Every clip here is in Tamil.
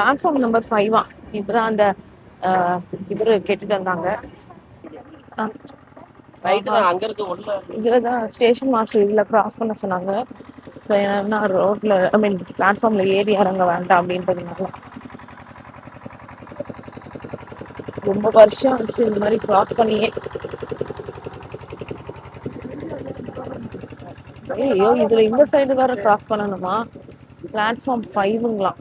பிளாட்ஃபார்ம் நம்பர் 5 இப்பதான் அந்த இவரு கேட்டுட்டு வந்தாங்க. இதுலதான் ஸ்டேஷன் மாஸ்டர் இதுல கிராஸ் பண்ண சொன்னாங்க. ஸோ ஏன்னா ரோட்ல ஐ மீன் பிளாட்ஃபார்ம்ல ஏறி இறங்க வேண்டாம் அப்படின்றதுனால ரொம்ப வருஷம் ஆச்சு இந்த மாதிரி கிராஸ் பண்ணியே. ஐயோ இதுல இந்த சைடு வேற கிராஸ் பண்ணணுமா? பிளாட்ஃபார்ம் 5ங்களாம்.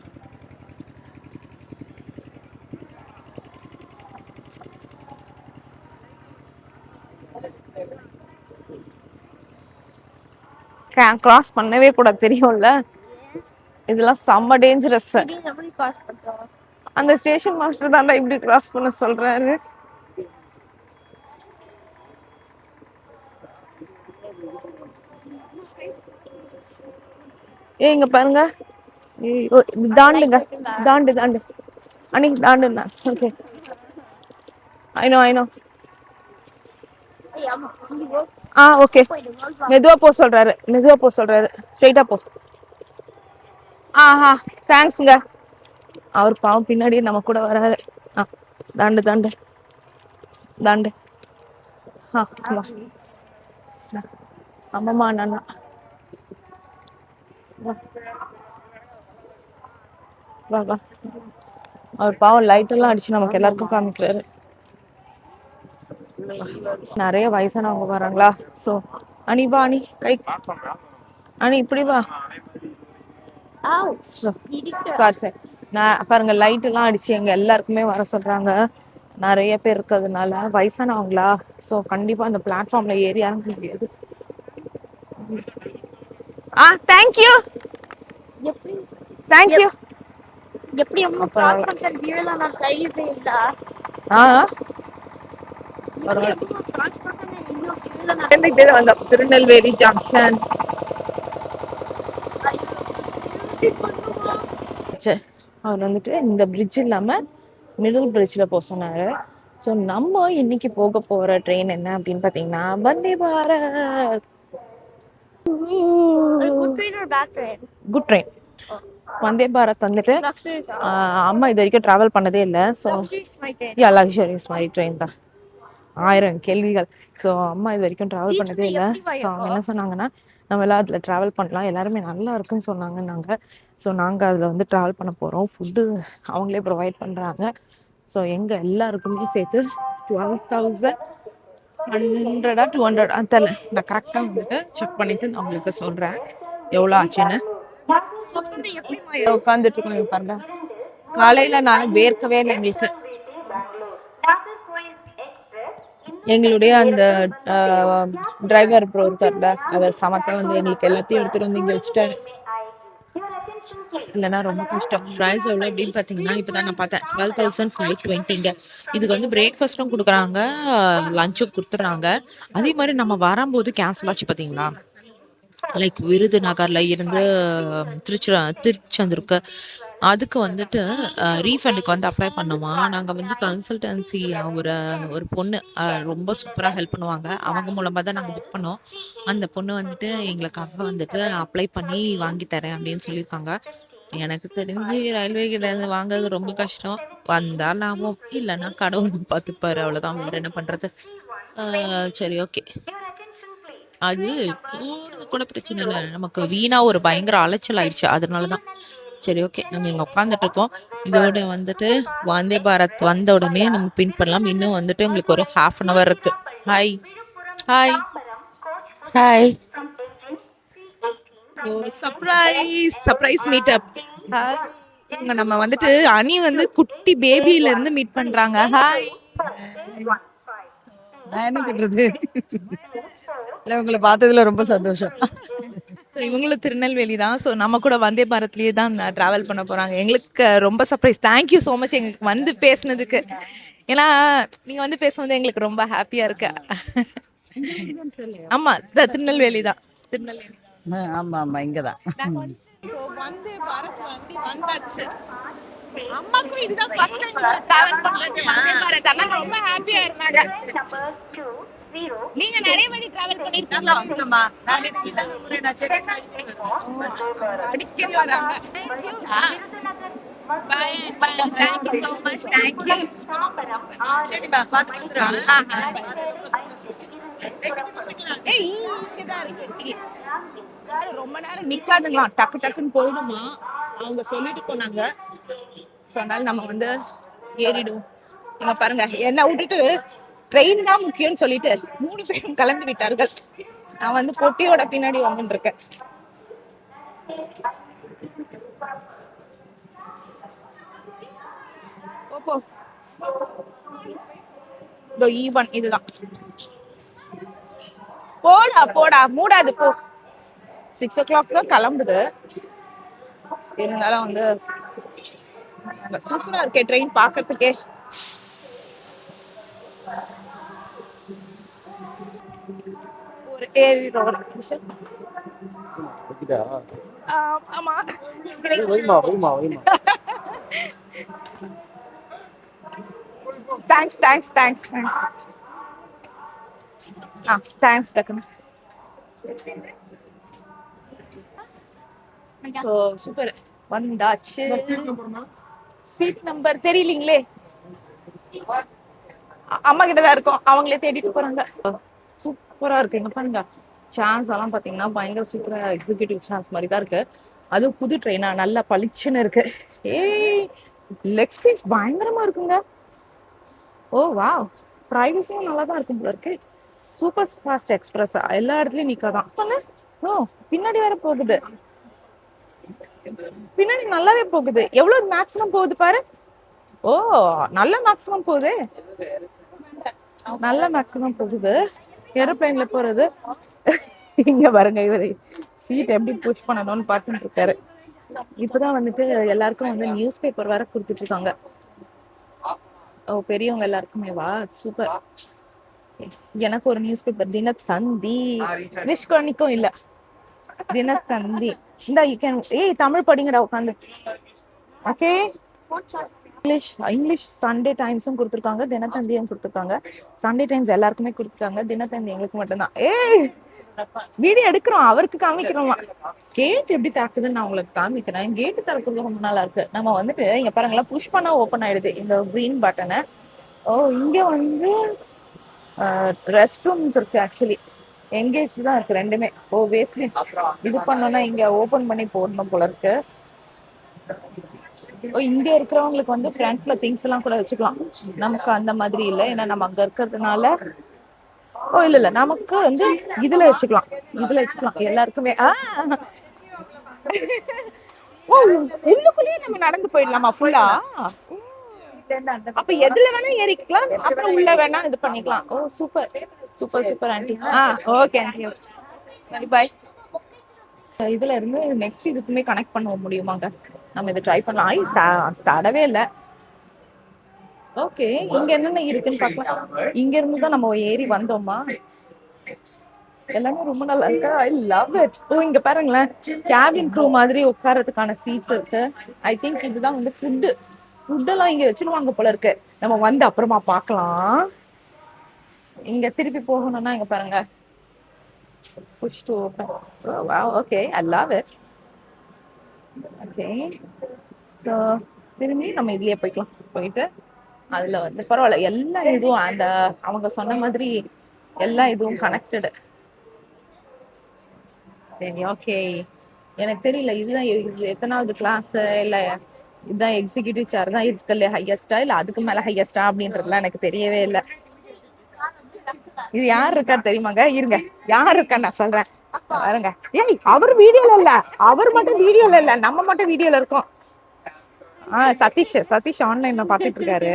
கிராஸ் பண்ணவே கூட தெரியும்ல. இதெல்லாம் செம்ம டேஞ்சரஸ். அந்த ஸ்டேஷன் மாஸ்டர் தான்டா இப்படி கிராஸ் பண்ண சொல்றாரு. இங்க பாருங்க. தாண்டுங்க, தாண்டு தாண்டு அனி தாண்டுங்க. Okay I know okay. மெதுவா போ சொல்றாரு, மெதுவா போ சொல்றாரு. ஸ்ட்ரைட்டா போ. தேங்க்ஸ்ங்க. அவர் பாவம் பின்னாடியே நம்ம கூட வராரு. தாண்டு தாண்டு தாண்டு. ஆமாம்மா நானா வா வா. அவர் பாவம் லைட் எல்லாம் அடிச்சு நமக்கு எல்லாருக்கும் காமிக்கிறாரு. நிறைய வயசானவங்க வராங்களா? ஸோ அனி வா, அனி கை அனி இப்படி வா. சாரி நான் பாருங்க லைட் எல்லாம் அடிச்சு எங்க எல்லாருக்குமே வர சொல்றாங்க. நிறைய பேர் இருக்கிறதுனால வயசானவங்களா. ஸோ கண்டிப்பா அந்த பிளாட்ஃபார்ம்ல ஏறி இறங்க முடியாது. Thank you thank you. எப்படி அம்மா கிராஸ் பண்ற வியூல நான் கை செய்யல. திருநெல்வேலி ஜங்ஷன். அவர் வந்துட்டு இந்த பிரிட்ஜ் இல்லாம மிடில் பிரிட்ஜ்ல போக சொன்னாரு. ஸோ நம்ம இன்னைக்கு போக போற ட்ரெயின் என்ன அப்படின்னு பாத்தீங்கன்னா வந்தே பாரத். Good train. வந்தே பாரத் வந்துட்டு அம்மா இது வரைக்கும் டிராவல் பண்ணதே இல்லை. ஸோ லக்ஸரியஸ் மாதிரி ட்ரெயின் தான். 1000 கேள்விகள். ஸோ அம்மா இது வரைக்கும் ட்ராவல் பண்ணதே இல்லை. ஸோ அவங்க என்ன சொன்னாங்கன்னா நம்ம எல்லாம் அதில் ட்ராவல் பண்ணலாம், எல்லாருமே நல்லா இருக்குன்னு சொன்னாங்க. நாங்கள் ஸோ நாங்கள் அதில் வந்து ட்ராவல் பண்ண போகிறோம். ஃபுட்டு அவங்களே ப்ரொவைட் பண்ணுறாங்க. ஸோ எங்கள் எல்லாருக்குமே சேர்த்து 12,100 200 தெரியல. நான் கரெக்டாக வந்துட்டு செக் பண்ணிவிட்டு நான் உங்களுக்கு சொல்கிறேன் எவ்வளோ ஆச்சுன்னு. உட்காந்துட்டு இருக்கோம் பாருங்க. காலையில் நான் வேர்க்கவே இல்லை எங்களுக்கு. எங்களுடைய அந்த டிரைவர் ப்ரோ இருக்கார்ல, அவர் சமத்தா வந்து எங்களுக்கு எல்லாத்தையும் எடுத்துட்டு வந்து இங்க வச்சுட்டாரு. இல்லைன்னா ரொம்ப கஷ்டம். ப்ரைஸ் எவ்வளோ அப்படின்னு பார்த்தீங்கன்னா இப்போதான் நான் பார்த்தேன் 12,520. இதுக்கு வந்து பிரேக்ஃபாஸ்ட்டும் கொடுக்குறாங்க, லஞ்சும் கொடுத்துட்றாங்க. அதே மாதிரி நம்ம வரும்போது கேன்சல் ஆச்சு பார்த்தீங்களா, லைக் விருதுநகர்ல இருந்து திருச்செந்தூருக்கு. அதுக்கு வந்துட்டு ரீஃபண்டுக்கு வந்து அப்ளை பண்ணுமா. நாங்கள் வந்து கன்சல்டன்சி ஒரு பொண்ணு ரொம்ப சூப்பராக ஹெல்ப் பண்ணுவாங்க. அவங்க மூலமாக தான் நாங்கள் புக் பண்ணோம். அந்த பொண்ணு வந்துட்டு எங்களுக்காக வந்துட்டு அப்ளை பண்ணி வாங்கி தரேன் அப்படின்னு சொல்லியிருக்காங்க. எனக்கு தெரிஞ்சு ரயில்வே கிட்ட இருந்து வாங்குறது ரொம்ப கஷ்டம். வந்தா லாபம், இல்லைன்னா கடவுள் பார்த்துப்பாரு. அவ்வளோதான், வேற என்ன பண்றது. சரி ஓகே. அது போறது கூட பிரச்சனை இல்லை, நமக்கு வீணா ஒரு பயங்கர அலைச்சல் ஆயிடுச்சு. அதனாலதான் சரி ஓகே நாங்க இங்க உட்காந்துட்டு இருக்கோம். இதோட வந்துட்டு வந்தே பாரத் வந்த உடனே நம்ம பின் பண்ணலாம். இன்னும் வந்துட்டு உங்களுக்கு ஒரு 1/2 hour இருக்கு. Hi hi hi. Surprise meetup. இவங்க நம்ம வந்துட்டு அனி வந்து குட்டி பேபியில இருந்து மீட் பண்றாங்க. ஹாய். நான் என்ன சொல்றது, இல்லை உங்களை பார்த்ததுல ரொம்ப சந்தோஷம். இவங்களும் திருநெல்வேலி தான். ஸோ நம்ம கூட வந்தே பாரத்லேயே தான் ட்ராவல் பண்ண போகிறாங்க. எங்களுக்கு ரொம்ப சர்ப்ரைஸ். தேங்க்யூ ஸோ மச் எங்களுக்கு வந்து பேசுனதுக்கு. ஏன்னா நீங்கள் வந்து பேசுனது எங்களுக்கு ரொம்ப ஹாப்பியாக இருக்கு. ஆமாம், திருநெல்வேலி தான். திருநெல்வேலி. ஆமாம் ஆமாம், இங்கே தான். வந்தே பாரத் வண்டி வந்தாச்சு. அம்மாக்கும் இதுதான் ஃபர்ஸ்ட் டைம் ட்ராவல் பண்றது வந்தே பாரத். அண்ணா ரொம்ப ஹாப்பியாக இருந்தாங்க. நீங்க நிறைய வாட்டி டிராவல் பண்ணிருக்கீங்களா? ஆமாமா, நான் அடிக்கடி வராங்க. Bye bye. Thank you so much. Thank you. சரிப்பா பார்த்து வந்துடுறேன். ஏய் இங்கதான் இருக்கு. ரொம்ப நேரம் நிக்காதுங்களா, டக்கு டக்குன்னு போயிடுமா. அவங்க சொல்லிட்டு போனாங்க. ஸோ அதனால நம்ம வந்து ஏறிடுவோம். இங்க பாருங்க, என்ன விட்டுட்டு ட்ரெயின் தான் முக்கியம்னு சொல்லிட்டு 3 பேரும் கிளம்பி விட்டார்கள். நான் வந்து பொட்டியோட பின்னாடி வந்துட்டு இருக்கேன். போ இதோ ஈவன் இதுதான். போடா போடா மூடாது போ. 6 o'clock தான் கிளம்புது. இருந்தாலும் வந்து சூப்பரா இருக்கே ட்ரெயின் பாக்கிறதுக்கே. ஒரு ஏறி ஒரு நிமிஷம். ஆமா thanks thanks thanks thanks. Thanks டக்குனு. ஸோ சூப்பர் வந்தாச்சு. சீட் நம்பர் தெரியலீங்களே, அம்மா கிட்டதான் இருக்கோம், அவங்களே தேடிட்டு போறாங்க. சூப்பரா இருக்கு. இங்க பாருங்க, சான்ஸ் எல்லாம் பாத்தீங்கன்னா பயங்கர சூப்பரா எக்ஸிகியூட்டிவ் சான்ஸ் மாதிரி தான் இருக்கு. அதுவும் புது ட்ரெயினா நல்லா பளிச்சுன்னு இருக்கு. ஏய் லெக் ஸ்பேஸ் பயங்கரமா இருக்குங்க. ஓ வாவ், பிரைவசியும் நல்லா தான் இருக்கும் போல இருக்கு. சூப்பர் ஃபாஸ்ட் எக்ஸ்பிரஸ் எல்லா இடத்துலயும் நிக்காதான். ஓ பின்னாடி வேற போகுது, பின்னாடி நல்லாவே போகுது. எவ்வளவு மேக்ஸிமம் போகுது பாரு. ஓ நல்ல மேக்ஸிமம் போகுது, நல்ல மேக்ஸிமம் போகுது ஏரோப்ளைன்ல போறது. இங்க பாருங்க, இவரு சீட் எப்படி புஷ் பண்ணணும்னு பார்த்துட்டு இருக்காரு. இப்பதான் வந்துட்டு எல்லாருக்கும் வந்து நியூஸ் பேப்பர் வேற கொடுத்துட்டு இருக்காங்க. ஓ பெரியவங்க எல்லாருக்குமே வா, சூப்பர். எனக்கு ஒரு நியூஸ் பேப்பர் தினத்தந்தி. நிஷ்கோனிக்கும் இல்ல, தினத்தந்தி. இந்த ஏய் தமிழ் படிங்கடா உட்காந்து. ஓகே இங்கிலீஷ் சண்டே டைம்ஸும் கொடுத்துருக்காங்க, தினத்தந்தியும் கொடுத்துருக்காங்க. சண்டே டைம்ஸ் எல்லாருக்குமே கொடுத்துருக்காங்க, தினத்தந்தி எங்களுக்கு மட்டும்தான். ஏய் வீடியோ எடுக்கிறோம், அவருக்கு காமிக்கிறோம். கேட் எப்படி திறக்குதுன்னு நான் உங்களுக்கு காமிக்கிறேன். கேட்டு திறக்கிறது ரொம்ப நல்லா இருக்கு. நம்ம வந்துட்டு இங்க பாருங்களா, புஷ் பண்ணா ஓப்பன் ஆயிடுது இந்த கிரீன் பட்டனை. ஓ இங்க வந்து ரெஸ்ட் ரூம்ஸ் இருக்கு. ஆக்சுவலி எங்கேஜ் தான் இருக்கு ரெண்டுமே. ஓ வேஸ்ட் இது பண்ணோம்னா இங்க ஓபன் பண்ணி போடணும் போல இருக்கு. ஓ இங்க இருக்கிறவங்களுக்கு வந்து ஃப்ரண்ட்ல திங்ஸ் எல்லாம் கூட வச்சுக்கலாம். நமக்கு அந்த மாதிரி இல்லை, ஏன்னா நம்ம அங்க இருக்கிறதுனால. ஓ இல்ல இல்ல, நமக்கு வந்து இதுல வச்சுக்கலாம், இதுல வச்சுக்கலாம் எல்லாருக்குமே. ஓ உள்ளுக்குள்ளேயே நம்ம நடந்து போயிடலாமா ஃபுல்லா? அப்ப எதுல வேணா ஏறிக்கலாம், அப்புறம் உள்ள வேணா இது பண்ணிக்கலாம். Oh super super super aunty. Okay aunty, bye bye. இதுல இருந்து நெக்ஸ்ட் இதுக்குமே கனெக்ட் பண்ண முடியுமாங்க? நம்ம இதை ட்ரை பண்ணலாம். தடவே இல்லை. ஓகே இங்க என்னென்ன இருக்குன்னு பார்க்கலாம். இங்க இருந்து தான் நம்ம ஏறி வந்தோமா. எல்லாமே ரொம்ப நல்லா இருக்கா. I love it. ஓ இங்க பாருங்களேன், கேபின் க்ரூ மாதிரி உட்கார்றதுக்கான சீட்ஸ் இருக்கு. ஐ திங்க் இதுதான் வந்து ஃபுட்டெல்லாம் இங்க வச்சிருவாங்க போல இருக்கு. நம்ம வந்து அப்புறமா பார்க்கலாம். இங்க திருப்பி போகணும்னா இங்க பாருங்க, push to open. Oh, wow, okay, I love it. Okay, so திரும்பி நம்ம இதுலயே போய்க்கலாம். போயிட்டு அதுல வந்து பரவாயில்ல, எல்லா இதுவும் அந்த அவங்க சொன்ன மாதிரி எல்லா இதுவும் கனெக்டடு. சரி ஓகே, எனக்கு தெரியல இதுதான் எத்தனாவது கிளாஸ், இல்ல இதுதான் எக்ஸிகியூட்டிவ் சேர் தான் இருக்குல்ல ஹையஸ்டா, இல்ல அதுக்கு மேல ஹையஸ்டா அப்படின்றதுலாம் எனக்கு தெரியவே இல்லை. இது யார் இருக்கா தெரியுமாங்க? இருங்க, யார் இருக்கா நான் சொல்றேன் பாருங்க. ஏய் அவர் வீடியோல இல்ல, அவர் மட்டும் வீடியோல இல்ல, நம்ம மட்டும் வீடியோல இருக்கோம். சதீஷ் ஆன்லைன்ல பாத்துட்டு இருக்காரு.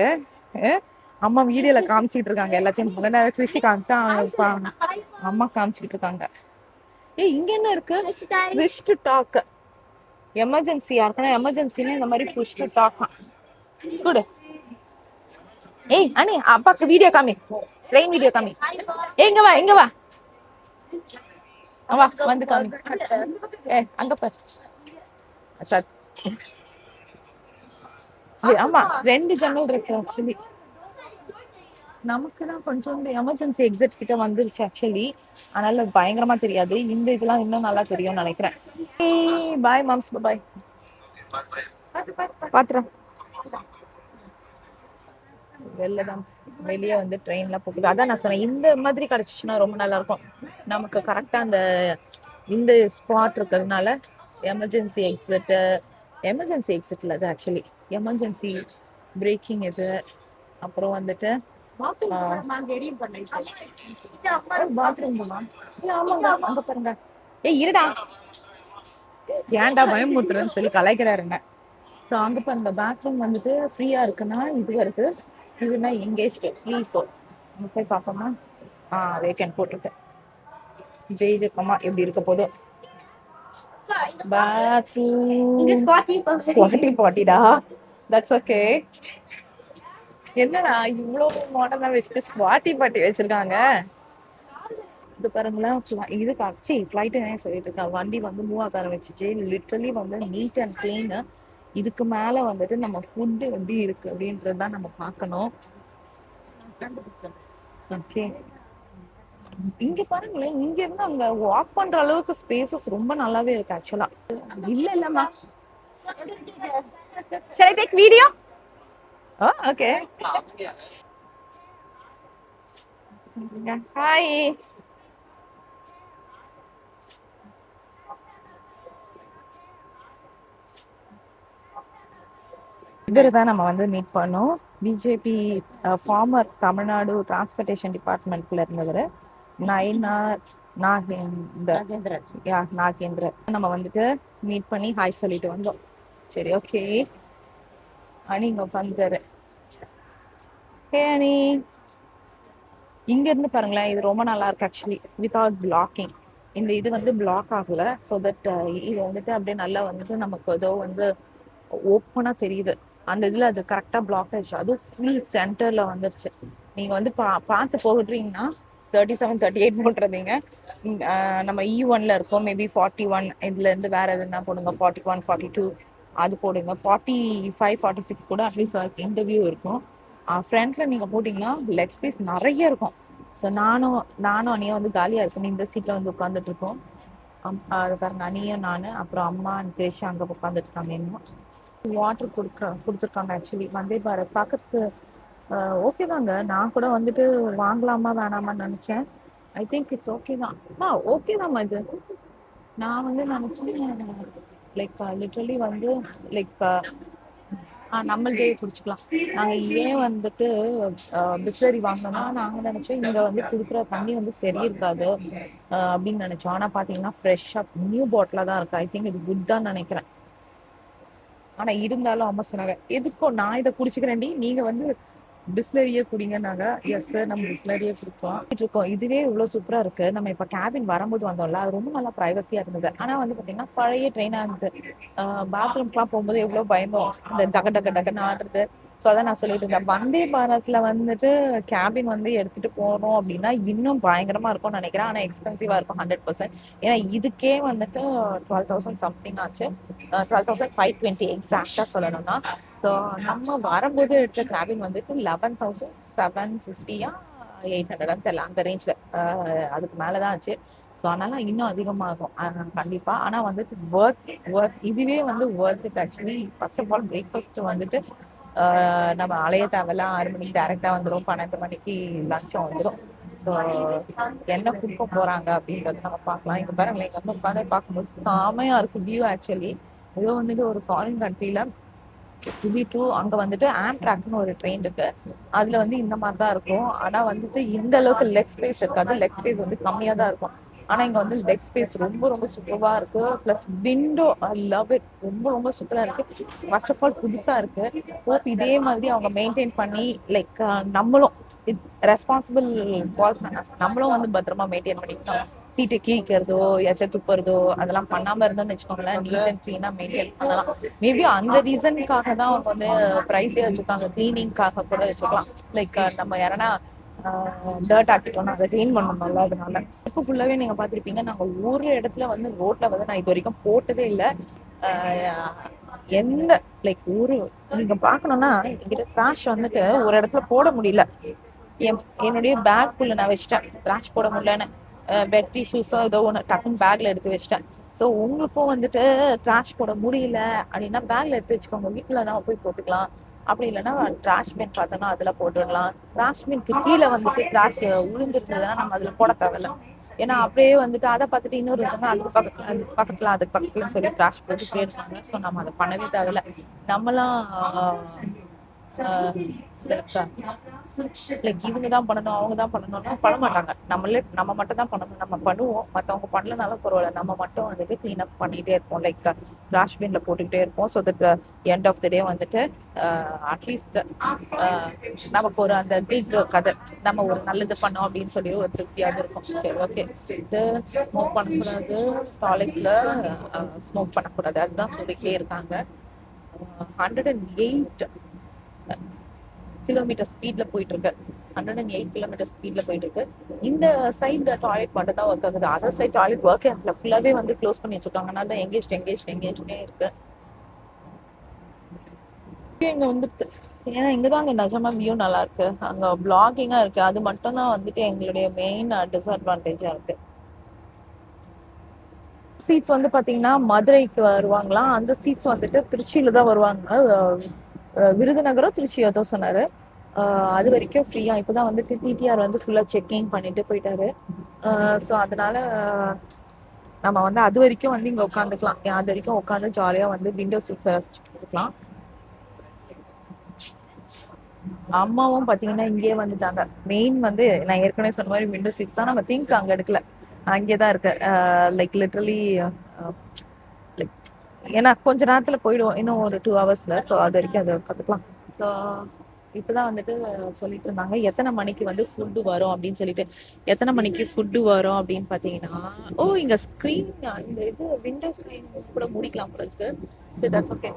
அம்மா வீடியோல காமிச்சிட்டு இருக்காங்க எல்லாத்தையும். முன்ன கிருஷி காமிச்சா அம்மா காமிச்சிட்டு இருக்காங்க. ஏய் இங்க என்ன இருக்கு? Push to talk. எமர்ஜென்சி யாருக்குன்னா எமர்ஜென்சின்னு இந்த மாதிரி புஷ் டு டாக் குடு. ஏய் அண்ணி அப்பாக்கு வீடியோ காமி, ட்ரெயின் வீடியோ காமி. இங்க வா இங்க வா வா வந்து காமி. அங்க பாரு. ஆமா 2 ஜன்னல் இருக்கு. ஆக்சுவலி நமக்கு தான் கொஞ்சம் எமர்ஜென்சி எக்ஸிட் கிட்ட வந்துருச்சு ஆக்சுவலி, அதனால பயங்கரமா தெரியாது. இந்த இதெல்லாம் இன்னும் நல்லா தெரியும்னு நினைக்கிறேன். பாய் மாம்ஸ், பாய். பாத்துறேன். வெளிலதான் வெளியே வந்து ட்ரெயின்ல போகுது. அதான் நான் சொன்னேன், இந்த மாதிரி கிடைச்சிச்சுன்னா ரொம்ப நல்லா இருக்கும். நமக்கு கரெக்டா அந்த இந்த ஸ்பாட் இருக்கிறதுனால எமர்ஜென்சி எக்ஸிட்ல அது ஆக்சுவலி எமர்ஜென்சி பிரேக்கிங் இது. அப்புறம் வந்துட்டு பாத்ரூம் ஆமாங்க அங்க பாருங்க. இருடா, ஏன்டா பயமுறுத்துறேன்னு சொல்லி கலாய்க்கிறாருங்க. ஸோ அங்க பாருங்க பாத்ரூம் வந்துட்டு ஃப்ரீயா இருக்குன்னா இது இருக்கு, இதுனா எங்கேஜ் ஃப்ரீ ஃபோர். அங்க போய் பார்ப்போமா? வேக்கன் போட்டிருக்கு. ஜெய் ஜெக்கமா எப்படி இருக்க போதும். பாத்ரூம் ஸ்குவாட்டி பாட்டிடா. That's okay. என்னடா இவ்வளோ மாடர்னா வச்சுட்டு ஸ்குவாட்டி பாட்டி வச்சிருக்காங்க. இது பாருங்களேன், இது காட்சி ஃப்ளைட்டுன்னே சொல்லிட்டு இருக்கேன். வண்டி வந்து மூவ் ஆக ஆரம்பிச்சிச்சு. லிட்ரலி வந்து நீட் அண்ட் கிளீன். இதுக்கு மேல வந்துட்டு நம்ம ஃபுட்டு எப்படி இருக்கு அப்படின்றது தான் நம்ம பார்க்கணும். ஓகே, இங்க பாருங்களேன், இங்க இருந்து அங்க வாக் பண்ற அளவுக்கு ஸ்பேசஸ் ரொம்ப நல்லாவே இருக்கு ஆக்சுவலா. இல்லம்மா, shall I take video? Oh, okay. Hi. இவரு தான் நம்ம வந்து மீட் பண்ணோம். பிஜேபி ஃபார்மர் தமிழ்நாடு டிரான்ஸ்போர்ட்டேஷன் டிபார்ட்மெண்ட்ல இருந்தவர் நாகேந்திரன். நம்ம வந்துட்டு மீட் பண்ணி ஹாய் சொல்லிட்டு வந்தோம். சரி, ஓகே. அனி இங்க உட்காந்துட்டாரு. ஹே அனி, இங்க இருந்து பாருங்களேன், இது ரொம்ப நல்லா இருக்கு ஆக்சுவலி. வித்வுட் பிளாக்கிங், இந்த இது வந்து பிளாக் ஆகல. ஸோ தட் இது வந்துட்டு அப்படியே நல்லா வந்துட்டு நமக்கு ஏதோ வந்து ஓப்பனா தெரியுது. அந்த இதுல அது கரெக்டா பிளாக் ஆயிடுச்சு. அதுவும் ஃபுல் சென்டர்ல வந்துருச்சு. நீங்க வந்து பார்த்து போடுறீங்கன்னா 37, 38 போட்டுறதீங்க. நம்ம E1ல இருக்கோம், மேபி 41. இதுல இருந்து வேற எதுனா போடுங்க, 41, 42 அது போடுங்க. 45, 46 கூட அட்லீஸ்ட் இன்டர்வியூ இருக்கும். ஃப்ரண்ட்ல நீங்க போட்டீங்கன்னா லெக் ஸ்பேஸ் நிறைய இருக்கும். ஸோ நானும் அனியும் வந்து காலியா இருக்கும், இந்த சீட்ல வந்து உட்காந்துட்டு இருக்கோம். அது பாருங்க, அனியும் நானு, அப்புறம் அம்மா தேஷா அங்க உட்காந்துட்டு இருக்காங்க. இன்னும் வாட்டர் கொடுத்துருக்காங்க ஆக்சுவலி. வந்தே பாரத் பார்க்கறதுக்கு ஓகே தாங்க. நான் கூட வந்துட்டு வாங்கலாமா வேணாமான்னு நினைச்சேன். ஐ திங்க் இட்ஸ் ஓகே தான். ஓகே தான்மா இது. நான் வந்து நினைச்சேன் லைக் லிட்ரலி வந்து லைக் நம்மள்டே குடிச்சுக்கலாம். நாங்க ஏன் வந்துட்டு பிஸ்லரி வாங்கினோம்னா, நாங்க நினைச்சோம் இங்க வந்து குடுக்குற தண்ணி வந்து சரி இருக்காது அப்படின்னு நினைச்சோம். ஆனா பாத்தீங்கன்னா ஃப்ரெஷ்ஷா நியூ பாட்டிலா தான் இருக்கு. ஐ திங்க் இது குட் தான் நினைக்கிறேன். ஆனா இருந்தாலும் அம்மா சொன்னாங்க, எதுக்கும் நான் இதை குடிச்சுக்கிறேன்டி, நீங்க வந்து பிஸ்லரியே குடிங்கன்னாங்க. எஸ் சார், நம்ம பிஸ்லரியே குடிச்சோம். இதுவே இவ்வளவு சூப்பரா இருக்கு. நம்ம இப்ப கேபின் வரும்போது வந்தோம்ல, அது ரொம்ப நல்லா பிரைவசியா இருந்தது. ஆனா வந்து பாத்தீங்கன்னா பழைய ட்ரெயினா இருந்தது. பாத்ரூம்க்குலாம் போகும்போது எவ்வளவு பயந்தோம், இந்த டக டக டக்குன்னு ஆடுறது. ஸோ அதான் நான் சொல்லிட்டு இருந்தேன், வந்தே பாரத்ல வந்துட்டு கேபின் வந்து எடுத்துட்டு போனோம் அப்படின்னா இன்னும் பயங்கரமா இருக்கும்னு நினைக்கிறேன். ஆனா எக்ஸ்பென்சிவா இருக்கும் 100%. ஏன்னா இதுக்கே வந்துட்டு 12,000 சம்திங் ஆச்சு. 12,520 எக்ஸாக்டா சொல்லணும்னா. ஸோ நம்ம வரும்போது எடுத்த கேபின் வந்துட்டு 11,750 800 தெரியல, அந்த ரேஞ்ச்ல அதுக்கு மேலதான் ஆச்சு. ஸோ அதனால இன்னும் அதிகமாகும் கண்டிப்பா. ஆனா வந்துட்டு ஒர்க் இதுவே வந்து work it actually. First of all breakfast வந்துட்டு நம்ம அலைய தேவையில்ல. 6 மணிக்கு டைரக்டா வந்துடும், 12 மணிக்கு லஞ்சும் வந்துடும். ஸோ என்ன குடுக்க போறாங்க அப்படின்றது நம்ம பார்க்கலாம். இங்க பாருங்களேன், இங்க வந்து உட்காந்து பார்க்கும்போது செமையா இருக்கு வியூ ஆக்சுவலி. ஏதோ வந்துட்டு ஒரு ஃபாரின் கண்ட்ரில டு அங்க வந்துட்டு ஆம்ட்ராக்னு ஒரு ட்ரெயின் இருக்கு. அதுல வந்து இந்த மாதிரி தான் இருக்கும். ஆனா வந்துட்டு இந்த அளவுக்கு லெக் ஸ்பேஸ் இருக்காது. லெக் ஸ்பேஸ் வந்து கம்மியா தான் இருக்கும். ஆனா இங்க வந்து லெக் ஸ்பேஸ் ரொம்ப ரொம்ப சூப்பரா இருக்கு. Plus window, I love it. ரொம்ப ரொம்ப சூப்பரா இருக்கு. ஃபர்ஸ்ட் ஆஃப் ஆல் புதுசா இருக்கு. ஹோப் இதே மாதிரி அவங்க மெயின்டைன் பண்ணி லைக் நம்மளும் ரெஸ்பான்சிபிள் ஃபால்ஸ் நம்மளும் வந்து பத்திரமா மெயின்டைன் பண்ணிக்கணும். சீட்டை கிழிக்கிறதோ எச்ச துப்புறதோ அதெல்லாம் பண்ணாம இருந்தோம்னு வச்சுக்கோங்களேன், நீட் அண்ட் கிளீனா மெயின்டைன் பண்ணலாம். மேபி அந்த ரீசனுக்காக தான் அவங்க வந்து ப்ரைஸே வச்சிருக்காங்க, கிளீனிங்காக கூட வச்சுக்கலாம். லைக் நம்ம யாரனா டர்ட் ஆக்கிட்டோம்னா அதை கிளீன் பண்ணணும்ல. அதனால இப்போ ஃபுல்லாவே நீங்க பாத்திருப்பீங்க, நாங்க ஒரு இடத்துல வந்து ரோட்ல வந்து நான் இது வரைக்கும் போட்டதே இல்லை. எந்த லைக் ஒரு நீங்க பாக்கணும்னா என்கிட்ட ட்ராஷ் வந்துட்டு ஒரு இடத்துல போட முடியல. என்னுடைய பேக் குள்ள நான் வச்சிட்டேன், ட்ராஷ் போட முடியலன்னு. பெட் டிஷ்யூஸோ ஏதோ ஒன்று டக்குன்னு பேக்ல எடுத்து வச்சிட்டேன். ஸோ உங்களுக்கும் வந்துட்டு ட்ராஷ் போட முடியல அப்படின்னா பேக்ல எடுத்து வச்சுக்கோங்க. வீட்டில் நம்ம போய் போட்டுக்கலாம். அப்படி இல்லைன்னா ட்ராஷ் பின் பார்த்தோன்னா அதில் போட்டுடலாம். ட்ராஷ் பின்க்கு கீழே வந்துட்டு ட்ராஷ் விழுந்துருந்ததுன்னா நம்ம அதில் போட தேவையில்ல. ஏன்னா அப்படியே வந்துட்டு அதை பார்த்துட்டு இன்னொரு அதுக்கு பக்கத்துலன்னு சொல்லி ட்ராஷ் போட்டுட்டே இருப்பாங்க. ஸோ நம்ம அதை பண்ணவே தேவையில்ல. நம்மலாம் லைக் இவங்க தான் பண்ணணும் அவங்க தான் பண்ணணும்னா பண்ண மாட்டாங்க. நம்ம மட்டும் தான் பண்ணணும். நம்ம பண்ணுவோம், மற்றவங்க பண்ணலனாலும் பரவாயில்ல. நம்ம மட்டும் வந்துட்டு க்ளீன் அப் பண்ணிட்டே இருப்போம். லைக் ட்ராஷ் பின்ல போட்டுக்கிட்டே இருப்போம். So that end of the day வந்துட்டு அட்லீஸ்ட் நமக்கு ஒரு அந்த கில்ட் கதை, நம்ம ஒரு நல்லது பண்ணோம் அப்படின்னு சொல்லி ஒரு திருப்தியாக இருக்கும். சரி, ஓகே. ஸ்மோக் பண்ணக்கூடாது, டாய்லெட்ல ஸ்மோக் பண்ணக்கூடாது, அதுதான் சொல்லிக்கிட்டே இருக்காங்க. 108 கிலோமீட்டர் ஸ்பீட்ல போயிட்டு இருக்கு. 108 கிலோமீட்டர் ஸ்பீட்ல போயிட்டு இருக்கு. இந்த சைடு டாய்லெட் மட்டும் தான் ஒர்க் ஆகுது. அதர் சைட் டாய்லெட் ஒர்க் ஆகல. ஃபுல்லாவே வந்து க்ளோஸ் பண்ணி வச்சிருக்காங்க. அதனால எங்கேஜ்னே இருக்கு. இங்க வந்துட்டு ஏன்னா இங்கதான் அங்க நிஜமா வியூ நல்லா இருக்கு. அங்க பிளாகிங்கா இருக்கு. அது மட்டும் தான் வந்துட்டு எங்களுடைய மெயின் டிஸ்அட்வான்டேஜா இருக்கு. சீட்ஸ் வந்து பாத்தீங்கன்னா மதுரைக்கு வருவாங்களாம். அந்த சீட்ஸ் வந்துட்டு திருச்சியில தான் வருவாங்க. விருதுநகரோ திருச்சியோ தான் சொன்னாரு. அது வரைக்கும் ஃப்ரீயா. இப்பதான் வந்துட்டு டிடிஆர் வந்து ஃபுல்லா செக்கிங் பண்ணிட்டு போயிட்டாரு. ஸோ அதனால நம்ம வந்து அது வரைக்கும் வந்து இங்க உட்காந்துக்கலாம். அது வரைக்கும் உட்காந்து ஜாலியா வந்து விண்டோ சீட்ஸ் ரசிச்சுட்டு இருக்கலாம். அம்மாவும் பாத்தீங்கன்னா இங்கேயே வந்துட்டாங்க. மெயின் வந்து நான் ஏற்கனவே சொன்ன மாதிரி விண்டோ சீட்ஸ் தான். நம்ம திங்ஸ் அங்க எடுக்கல, அங்கேதான் இருக்கு. லைக் லிட்டரலி லைக் ஏன்னா கொஞ்ச நேரத்துல போயிடுவோம், இன்னும் ஒரு 2 ஹவர்ஸ்ல. ஸோ அது வரைக்கும் அதை கத்துக்கலாம். ஸோ இப்பதான் வந்துட்டு சொல்லிட்டு இருந்தாங்க எத்தனை மணிக்கு வந்து ஃபுட்டு வரும் அப்படின்னு சொல்லிட்டு. எத்தனை மணிக்கு ஃபுட்டு வரும் அப்படின்னு பாத்தீங்கன்னா, இங்க ஸ்கிரீன், இந்த இது விண்டோ ஸ்கிரீன் கூட முடிக்கலாம் போல இருக்கு. சரி, தட்ஸ் ஓகே.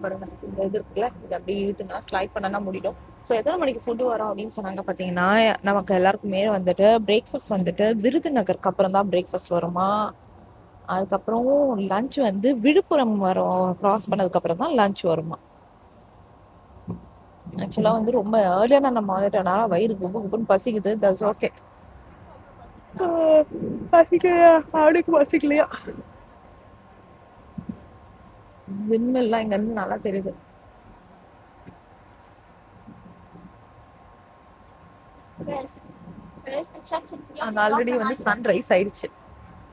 பாருங்க, இந்த இது இருக்குல்ல, இது அப்படியே இழுத்துனா ஸ்லைட் பண்ணனா முடியும். ஸோ எத்தனை மணிக்கு ஃபுட்டு வரும் அப்படின்னு சொன்னாங்க பார்த்தீங்கன்னா, நமக்கு எல்லாருக்குமே வந்துட்டு பிரேக்ஃபாஸ்ட் வந்துட்டு விருதுநகருக்கு அப்புறம் தான் பிரேக்ஃபாஸ்ட் வருமா. அதுக்கப்புறம் லஞ்ச் வந்து விழுப்புரம் வரும். கிராஸ் பண்ணதுக்கு அப்புறம் தான் லஞ்ச் வருமா. ஆக்சுவலா வந்து ரொம்ப ஏர்லியா நம்ம வந்துட்டனால வயிறு குப்புன்னு பசிக்குது. That's okay. பசிக்கலையா? அவனுக்கு பசிக்கலையா? விண்மெல்லாம் இங்க இருந்து நல்லா தெரியுது. அங்க ஆல்ரெடி வந்து சன்ரைஸ் ஆயிடுச்சு.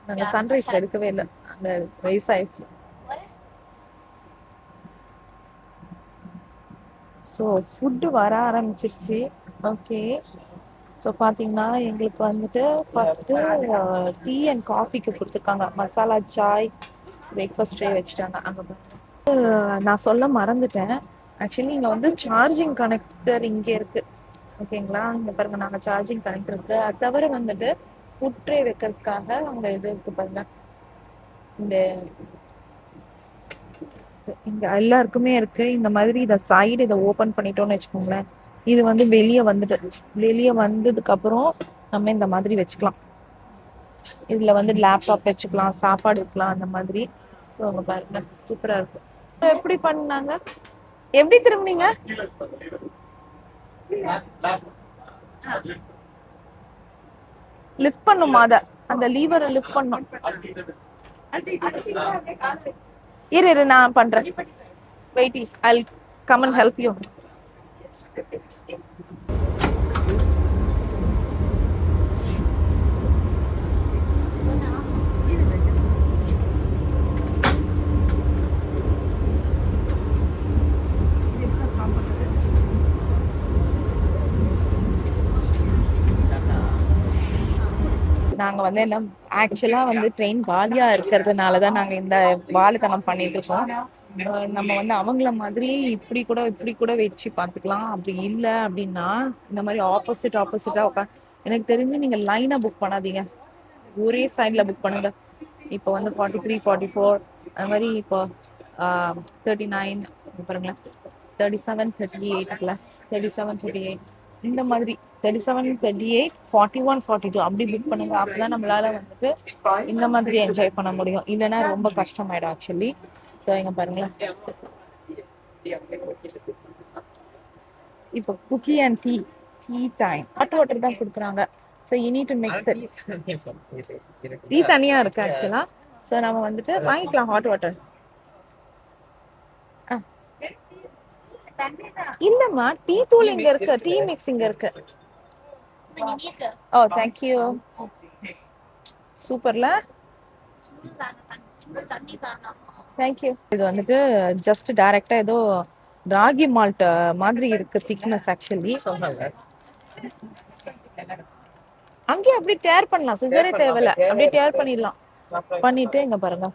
நாங்க சன்ரைஸ் எடுக்கவே இல்லை, அங்க ரைஸ் ஆயிடுச்சு. ஸோ ஃபுட்டு வர ஆரம்பிச்சிருச்சு. ஓகே. ஸோ பார்த்தீங்கன்னா எங்களுக்கு வந்துட்டு ஃபர்ஸ்ட்டு டீ அண்ட் காஃபிக்கு கொடுத்துருக்காங்க. மசாலா சாய் பிரேக்ஃபாஸ்ட் ட்ரே வச்சுட்டாங்க. அங்கே நான் சொல்ல மறந்துட்டேன். ஆக்சுவலி இங்கே வந்து சார்ஜிங் கனெக்டர் இங்கே இருக்கு. ஓகேங்களா, இங்கே பாருங்க, நாங்கள் சார்ஜிங் கனெக்டர் இருக்கு. அது தவிர வந்துட்டு ஃபுட் ட்ரே வைக்கிறதுக்காக அங்கே இது இருக்கு பாருங்க. இந்த இங்க எல்லாருக்குமே இருக்கு இந்த மாதிரி. இதை சைடு இதை ஓபன் பண்ணிட்டோம்னு வச்சுக்கோங்களேன், இது வந்து வெளியே வந்ததுக்கு அப்புறம் நம்ம இந்த மாதிரி வச்சுக்கலாம். இதுல வந்து லேப்டாப் வச்சுக்கலாம், சாப்பாடு வைக்கலாம், அந்த மாதிரி. ஸோ அங்க பாருங்க, சூப்பரா இருக்கு. எப்படி பண்ணாங்க, எப்படி திரும்பினீங்க? லிஃப்ட் பண்ணுமா? அந்த லீவரை லிஃப்ட் பண்ணும். இரு நான் பண்றேன். Wait is I'll come and help you. நாங்க வந்து என்ன, ஆக்சுவலா வந்து ட்ரெயின் காலியா இருக்கிறதுனால தான் நாங்க இந்த வாழுத்தனம் பண்ணிட்டு இருக்கோம். நம்ம வந்து அவங்கள மாதிரி இப்படி கூட வச்சு பார்த்துக்கலாம். அப்படி இல்லை அப்படின்னா இந்த மாதிரி ஆப்போசிட்டா உட்காந்து, எனக்கு தெரிஞ்சு நீங்க லைனா புக் பண்ணாதீங்க, ஒரே சைட்ல புக் பண்ணுங்க. இப்போ வந்து 43, 44 அது மாதிரி, இப்போ 39 பாருங்களேன், 37, 38 37, 38 இந்த மாதிரி 37, 38, 41, 42 அப்படி புக் பண்ணுங்க. அப்பதான் நம்மளால வந்துட்டு இந்த மாதிரி என்ஜாய் பண்ண முடியும். இல்லைன்னா ரொம்ப கஷ்டமாயிடும் ஆக்சுவலி. ஸோ இங்க பாருங்களேன், இப்போ cookie and tea time. Hot water தான் கொடுக்குறாங்க. So you need to mix it. Tea தனியா இருக்கு ஆக்சுவலா. ஸோ நம்ம வந்துட்டு வாங்கிக்கலாம் ஹாட் வாட்டர். இல்லம்மா, டீ தூள் இங்க இருக்கு, டீ மிக்ஸ் இங்க இருக்கு. ஓ தேங்க்யூ. சூப்பர்ல, தேங்க்யூ. இது வந்துட்டு ஜஸ்ட் டைரக்டா ஏதோ ராகி மால்ட் மாதிரி இருக்கு திக்னஸ். ஆக்சுவலி அங்கேயே அப்படியே டேர் பண்ணலாம், சிசரே தேவையில்ல, அப்படியே டேர் பண்ணிடலாம். பண்ணிட்டு இங்க பாருங்க,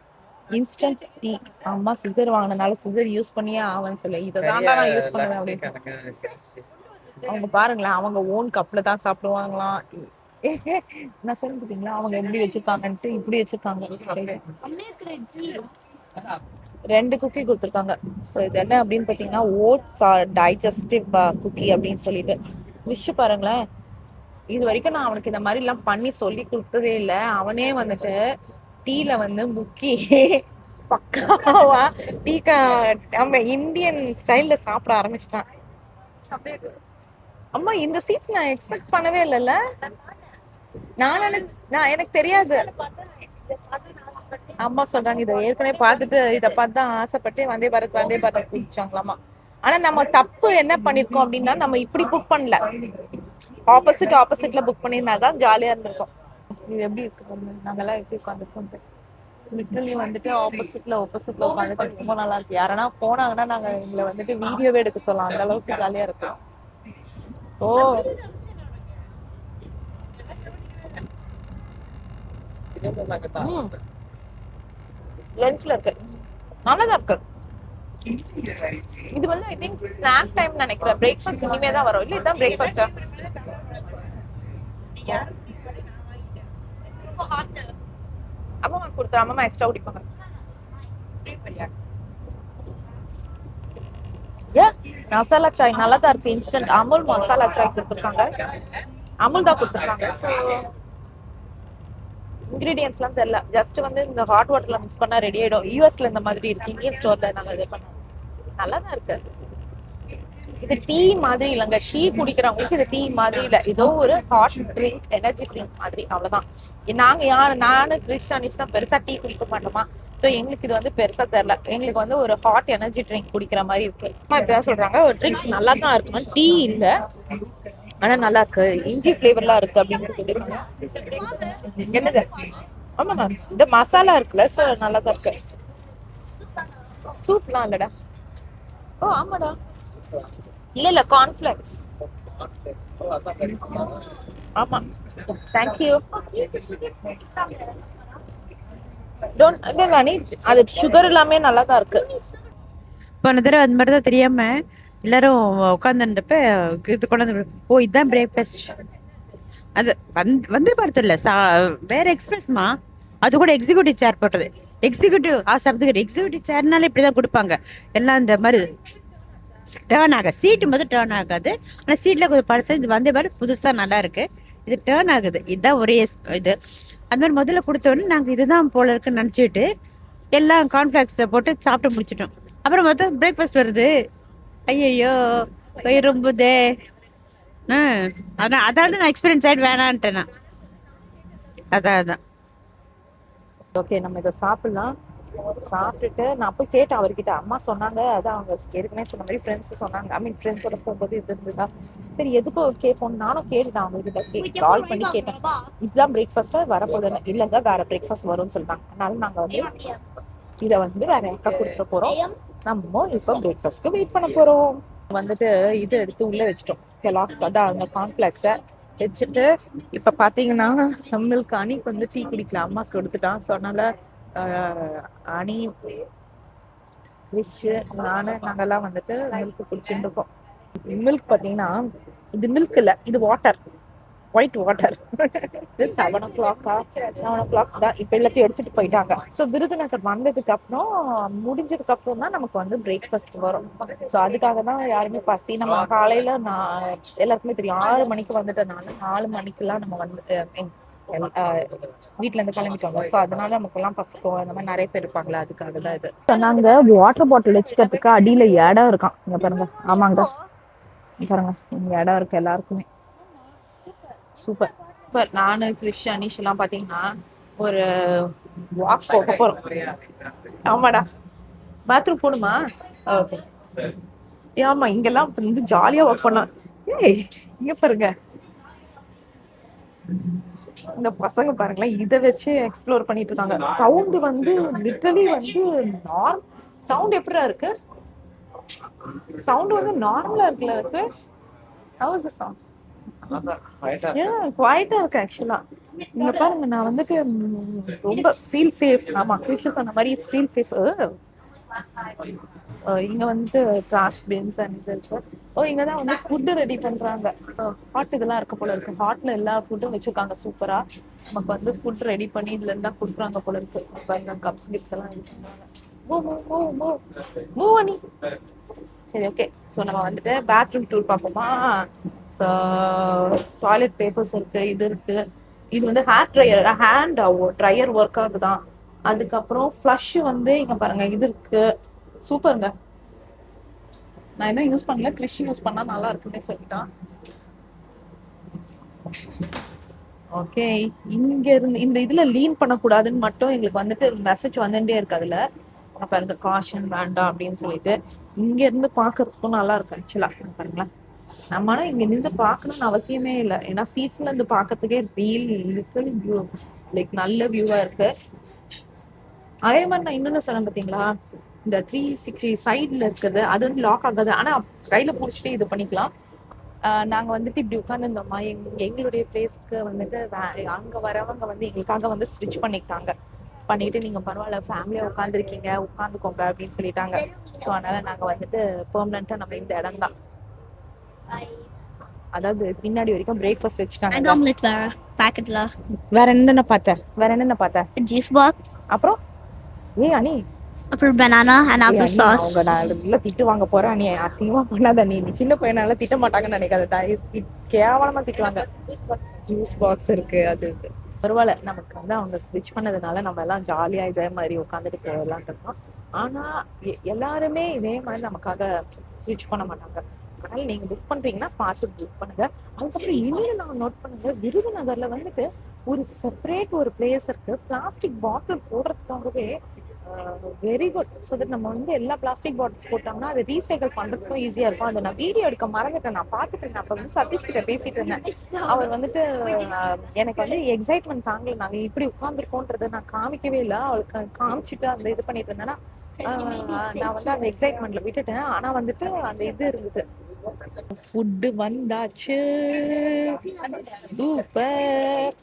இன்ஸ்டன்ட் டீ. அம்மா சிசர் வாங்கினால சிசர் யூஸ் பண்ணியே ஆவன்னு சொல்லி இதை தான் நான் யூஸ் பண்ணுவேன் அப்படின்னு. அவங்க பாருங்களேன், அவங்க ஓன் கப்ல தான் சாப்பிடுவாங்களாம். நான் சொல்ல பார்த்தீங்களா அவங்க எப்படி வச்சிருக்காங்கன்ட்டு, இப்படி வச்சிருக்காங்க. 2 குக்கி கொடுத்துருக்காங்க. ஸோ இது என்ன அப்படின்னு பார்த்தீங்கன்னா ஓட்ஸ் டைஜஸ்டிவ் குக்கி அப்படின்னு சொல்லிட்டு. விஷ் பாருங்களேன், இது வரைக்கும் நான் அவனுக்கு இந்த மாதிரி எல்லாம் பண்ணி சொல்லி கொடுத்ததே இல்லை. அவனே வந்துட்டு டீல வந்து முக்கி பக்காவா டீ நம்ம இந்தியன் ஸ்டைல்ல சாப்பிட ஆரம்பிச்சிட்டான். அம்மா இந்த சீட்ஸ் நான் எக்ஸ்பெக்ட் பண்ணவே இல்லைல்ல. நான் எனக்கு தெரியாது. அம்மா சொல்றாங்க இதை ஏற்கனவே பார்த்துட்டு இதை பார்த்து தான் ஆசைப்பட்டு வந்தே பாரத் குடிச்சாங்களாமா. ஆனா நம்ம தப்பு என்ன பண்ணிருக்கோம் அப்படின்னா, நம்ம இப்படி புக் பண்ணல, ஆப்போசிட்ல புக் பண்ணியிருந்தாதான் ஜாலியா இருந்திருக்கும். இது எப்படி இருக்கு, நாங்கெல்லாம் எப்படி உட்காந்துருக்கோம் லிட்டரலி வந்துட்டு ஆப்போசிட்ல உட்காந்துட்டு ரொம்ப நல்லா இருக்கு. யாரனா போனாங்கன்னா நாங்க எங்களை வந்துட்டு வீடியோவே எடுக்க சொல்லலாம், அந்த அளவுக்கு ஜாலியா இருக்கு. ஓ லஞ்ச்ல இருக்கு, நல்லாதான் இருக்கு. இது வந்து ஐ திங்க் ஸ்நாக் டைம் நினைக்கிறேன். பிரேக்ஃபாஸ்ட் இனிமே தான் வரும் இல்ல, இதுதான் பிரேக்ஃபாஸ்ட். அம்மா கொடுத்துரு, அம்மா எக்ஸ்ட்ரா குடிப்பாங்க. மசாலா சாய் நல்லா தான் இருக்கு. இன்ஸ்டன்ட் அமுல் மசாலா சாய் கொடுத்துருக்காங்க, அமுல் தான் கொடுத்துருக்காங்க. ஸோ இன்கிரீடியன்ஸ்லாம் தெரியல, ஜஸ்ட் வந்து இந்த ஹாட் வாட்டர்ல மிக்ஸ் பண்ணா ரெடி ஆயிடும். யூஎஸ்ல இந்த மாதிரி இருக்கு, இந்தியன் ஸ்டோர்ல நாங்க இது பண்ணோம். நல்லா தான் இருக்கு. இது டீ மாதிரி இல்லைங்க, டீ குடிக்கிறவங்களுக்கு இது டீ மாதிரி இல்ல, ஏதோ ஒரு ஹாட் ட்ரிங்க், எனர்ஜி ட்ரிங்க் மாதிரி, அவ்வளவுதான். நானு கிறிஷ் அனிஷ்னா பெருசா டீ குடிக்க மாட்டோமா, சோ எங்களுக்கு இது வந்து பெருசா தெரியல. எங்களுக்கு வந்து ஒரு ஹாட் எனர்ஜி ட்ரிங்க் குடிக்கிற மாதிரி இருக்கு. இப்பதான் சொல்றாங்க ஒரு ட்ரிங்க் நல்லா தான் இருக்கு, டீ இல்ல ஆனா நல்லா இருக்கு, இஞ்சி ஃபிளேவர்லாம் இருக்கு அப்படின்னு சொல்லிருக்காங்க. என்னது? ஆமா மேம், இந்த மசாலா இருக்குல்ல, சோ நல்லா தான் இருக்கு. சூப்லாம் இல்லடா. ஓ ஆமாடா, இல்ல கார்ன்ஃபிளெக்ஸ். ஆமா தேங்க்யூ. டோன்ட் இல்ல நீ அது சுகர் எல்லாமே நல்லா தான் இருக்கு. போன தடவை அந்த மாதிரி தான் தெரியாம எல்லாரும் உட்காந்துருந்தப்ப இது கொண்டாந்து, ஓ இதுதான் பிரேக்ஃபாஸ்ட். அது வந்து பார்த்து இல்லை வேற எக்ஸ்பிரஸ்மா, அது கூட எக்ஸிக்யூட்டிவ் சேர் போட்டது. எக்ஸிக்யூட்டிவ் சாப்பிட்டுக்கிற எக்ஸிக்யூட்டிவ் சேர்னால இப்படிதான் கொடுப்பாங்க எல்லாம். இந்த மாதிரி டேர்ன் ஆகாது, சீட்டு மட்டும் டேர்ன் ஆகாது. ஆனால் சீட்டில் கொஞ்சம் பழசா, இது வந்தே பாரு புதுசாக நல்லா இருக்கு, இது டேர்ன் ஆகுது. இதுதான் ஒரே இது. அது மாதிரி முதல்ல கொடுத்தோடனே நாங்கள் இதுதான் போல இருக்குன்னு நினச்சிட்டு எல்லாம் கார்ன்ஃப்ளாக்ஸை போட்டு சாப்பிட்டு முடிச்சிட்டோம். அப்புறம் மொத்தம் பிரேக்ஃபாஸ்ட் வருது. ஐயோ வயிறு ரொம்பதே. அதான் நான் எக்ஸ்பீரியன்ஸ் ஆகிட்டு வேணான்ட்டேன் நான். அதான் ஓகே நம்ம இதை சாப்பிடலாம். சாப்பிட்டுட்டு நான் போய் கேட்டேன் அவர்கிட்ட. அம்மா சொன்னாங்க, அதான் அவங்க ஏற்கனவே சொன்ன மாதிரி ஃப்ரெண்ட்ஸ் சொன்னாங்க, ஐ மீன் ஃப்ரெண்ட்ஸோட போகும்போது இது இருந்ததா, சரி எதுக்கும் கேட்போம். நானும் கேட்டுட்டேன் அவங்க கிட்ட, கால் பண்ணி கேட்டேன் இதுதான் பிரேக்ஃபாஸ்டா வரப்போகுதுன்னு. இல்லைங்க வேற பிரேக்ஃபாஸ்ட் வரும்னு சொல்லிட்டாங்க. அதனால நாங்க வந்து இதை வந்து வேற அக்கா கொடுத்துட போறோம். நம்ம இப்போ பிரேக்ஃபாஸ்ட்க்கு வெயிட் பண்ண போறோம். வந்துட்டு இது எடுத்து உள்ள வச்சிட்டோம், கெலாக்ஸ், அதான் அந்த கார்ன்ஃபிளாக்ஸை வச்சுட்டு இப்ப பாத்தீங்கன்னா நம்மளுக்கு அணிக்கு வந்து டீ குடிக்கலாம், அம்மாக்கு கொடுத்துட்டான். ஸோ அதனால அணி, ஃபிஷ், நாங்கெல்லாம் வந்துட்டு மில்க் குடிச்சுட்டு இருக்கோம். மில்க் பாத்தீங்கன்னா இது மில்க் இல்ல, இது வாட்டர், ஒயிட் வாட்டர். 7 o'clock தான் இப்ப எல்லாத்தையும் எடுத்துட்டு போயிட்டாங்க. ஸோ விருதுநகர் வந்ததுக்கு அப்புறம் முடிஞ்சதுக்கு அப்புறம் தான் நமக்கு வந்து பிரேக்ஃபாஸ்ட் வரும். ஸோ அதுக்காக தான் யாருமே பசி, நம்ம காலையில நான் எல்லாருக்குமே தெரியும் 6 மணிக்கு வந்துட்டனால 4 மணிக்கெல்லாம் நம்ம வந்து வீட்டுல இருந்து கிளம்பிட்டோம். ஸோ அதனால நமக்கு எல்லாம் பசிக்கும், இந்த மாதிரி நிறைய பேர் இருப்பாங்களா, அதுக்காக தான் இது. நாங்க வாட்டர் பாட்டில் வச்சுக்கிறதுக்கு அடியில இடம் இருக்கான், இங்க பாருங்க. ஆமாங்க பாருங்க, இங்க இடம் இருக்கு எல்லாருக்குமே. Super super. நானு கிறிஷ் அனிஷ் எல்லாம் பாத்தீங்கன்னா ஒரு வாக் போக போறோம். ஆமாடா, பாத்ரூம் போணுமா? ஓகே. ஆமா, இங்கெல்லாம் வந்து ஜாலியா ஒர்க் பண்ணலாம். ஏய், இங்க பாருங்க, இந்த பசங்க பாருங்களேன், இதை வச்சு எக்ஸ்ப்ளோர் பண்ணிட்டு இருக்காங்க. சவுண்ட் வந்து லிட்டரலி வந்து சவுண்ட் எப்படிடா இருக்கு? சவுண்ட் வந்து நார்மலா இருக்குல்ல இருக்கு. How is the sound? குவைட்டா இருக்கு ஆக்சுவலா. இங்க பாருங்க, நான் வந்துட்டு ரொம்ப ஃபீல் சேஃப். ஆமா, கிருஷ்ண சொன்ன மாதிரி இட்ஸ் ஃபீல் சேஃப். இங்க வந்துட்டு கிராஸ் பென்ஸ் அண்ட் இது இருக்கு. இங்க தான் வந்து ஃபுட் ரெடி பண்றாங்க. ஹாட் இதெல்லாம் இருக்க போல இருக்கு. ஹாட்ல எல்லா ஃபுட்டும் வச்சிருக்காங்க சூப்பரா. நமக்கு வந்து ஃபுட் ரெடி பண்ணி இதுல இருந்தா கொடுக்குறாங்க போல இருக்கு. பாருங்க, கப்ஸ் கிப்ஸ் எல்லாம் இது பண்றாங்க. மூவ் அனி. சரி, ஓகே. ஸோ நம்ம வந்துட்டு பாத்ரூம் டூர் பார்ப்போமா? ஸோ டாய்லெட் பேப்பர்ஸ் இருக்கு, இது இருக்கு. இது வந்து ஹேண்ட் ட்ரையர் ஒர்க் ஆகுதான். அதுக்கப்புறம் ஃப்ளஷ் வந்து இங்க பாருங்க, இது இருக்கு. சூப்பருங்க. நான் என்ன யூஸ் பண்ணல, கிறிஷ் யூஸ் பண்ணா நல்லா இருக்குன்னே சொல்லிட்டான். ஓகே, இங்க இருந்து இந்த இதுல லீன் பண்ணக்கூடாதுன்னு மட்டும் எங்களுக்கு வந்துட்டு மெசேஜ் வந்துட்டே இருக்கு. அதுல பாருங்க, காஷன் வேண்டாம் அப்படின்னு சொல்லிட்டு. இங்க இருந்து பாக்குறதுக்கும் நல்லா இருக்கு ஆக்சுவலா. பாருங்களேன், நம்ம ஆனா இங்க நின்று பாக்கணும்னு அவசியமே இல்லை. ஏன்னா சீட்ஸ்ல இருந்து பாக்கிறதுக்கே லிட்டில் வியூ, லைக் நல்ல வியூவா இருக்கு. அதே மாதிரி நான் இன்னொன்னு சொன்னேன் பாத்தீங்களா, இந்த 360 சைட்ல இருக்குது, அது வந்து லாக் ஆகாது. ஆனா கையில பிடிச்சிட்டு இது பண்ணிக்கலாம். நாங்க வந்துட்டு இப்படி உட்காந்துருந்தோமா, எங்களுடைய பிளேஸ்க்கு வந்துட்டு அங்க வரவங்க வந்து எங்களுக்காக வந்து ஸ்விட்ச் பண்ணிட்டு நீங்க பரவாயில்ல ஃபேமிலியா உட்காந்துருக்கீங்க, உட்காந்துக்கோங்க அப்படின்னு சொல்லிட்டாங்க. ஸோ அதனால நாங்க வந்துட்டு பெர்மனண்டா நம்ம இந்த இடம் தான். அதாவது பின்னாடி வரைக்கும் பிரேக்ஃபாஸ்ட் வச்சுட்டாங்க. ஆம்லெட் வேற பாக்கெட்ல. வேற என்னென்ன பார்த்த? ஜூஸ் பாக்ஸ், அப்புறம் அனி, அப்புறம் பனானா அண்ட் ஆப்பிள் சாஸ். அவங்க நான் இல்ல திட்டு வாங்க போறேன். நீ அசிங்கமா பண்ணாத. நீ சின்ன பையனால திட்ட மாட்டாங்கன்னு நினைக்காத. கேவலமா திட்டுவாங்க. ஜூஸ் பாக்ஸ் இருக்கு, அது இருக்கு. பரவாயில்ல, நமக்கு வந்து அவங்க ஸ்விட்ச் பண்ணதுனால நம்ம எல்லாம் ஜாலியா இதே மாதிரி உட்காந்துட்டு போகலான் இருக்கோம். ஆனா எல்லாருமே இதே மாதிரி நமக்காக ஸ்விட்ச் பண்ண மாட்டாங்க. அதனால நீங்க புக் பண்றீங்கன்னா பார்த்து புக் பண்ணுங்க. அதுக்கப்புறம் இன்னும் நான் நோட் பண்ணுங்க, விருதுநகர்ல வந்துட்டு ஒரு செப்பரேட் ஒரு பிளேஸ் இருக்கு. பிளாஸ்டிக் பாட்டில் போடுறதுக்காகவே வெரி குட். ஸோ தட் நம்ம வந்து எல்லா பிளாஸ்டிக் பாட்டில்ஸ் போட்டாங்கன்னா அது ரீசைக்கிள் பண்றதுக்கும் ஈஸியா இருக்கும். அதை நான் வீடியோ எடுக்க மறந்துட்டேன். நான் பார்த்துட்டு நான் அப்ப வந்து சதீஷ் கிட்ட பேசிட்டு இருந்தேன். அவர் வந்துட்டு எனக்கு வந்து எக்ஸைட்மெண்ட் தாங்கல. நாங்க இப்படி உட்காந்துருக்கோன்றதை நான் காமிக்கவே இல்லை. அவளுக்கு காமிச்சிட்டு அந்த இது பண்ணிட்டு இருந்தேன்னா நான் வந்து அந்த எக்ஸைட்மெண்ட்ல விட்டுட்டேன். ஆனா வந்துட்டு அந்த இது இருந்தது. ஃபுட்டு வந்தாச்சு, சூப்பர்.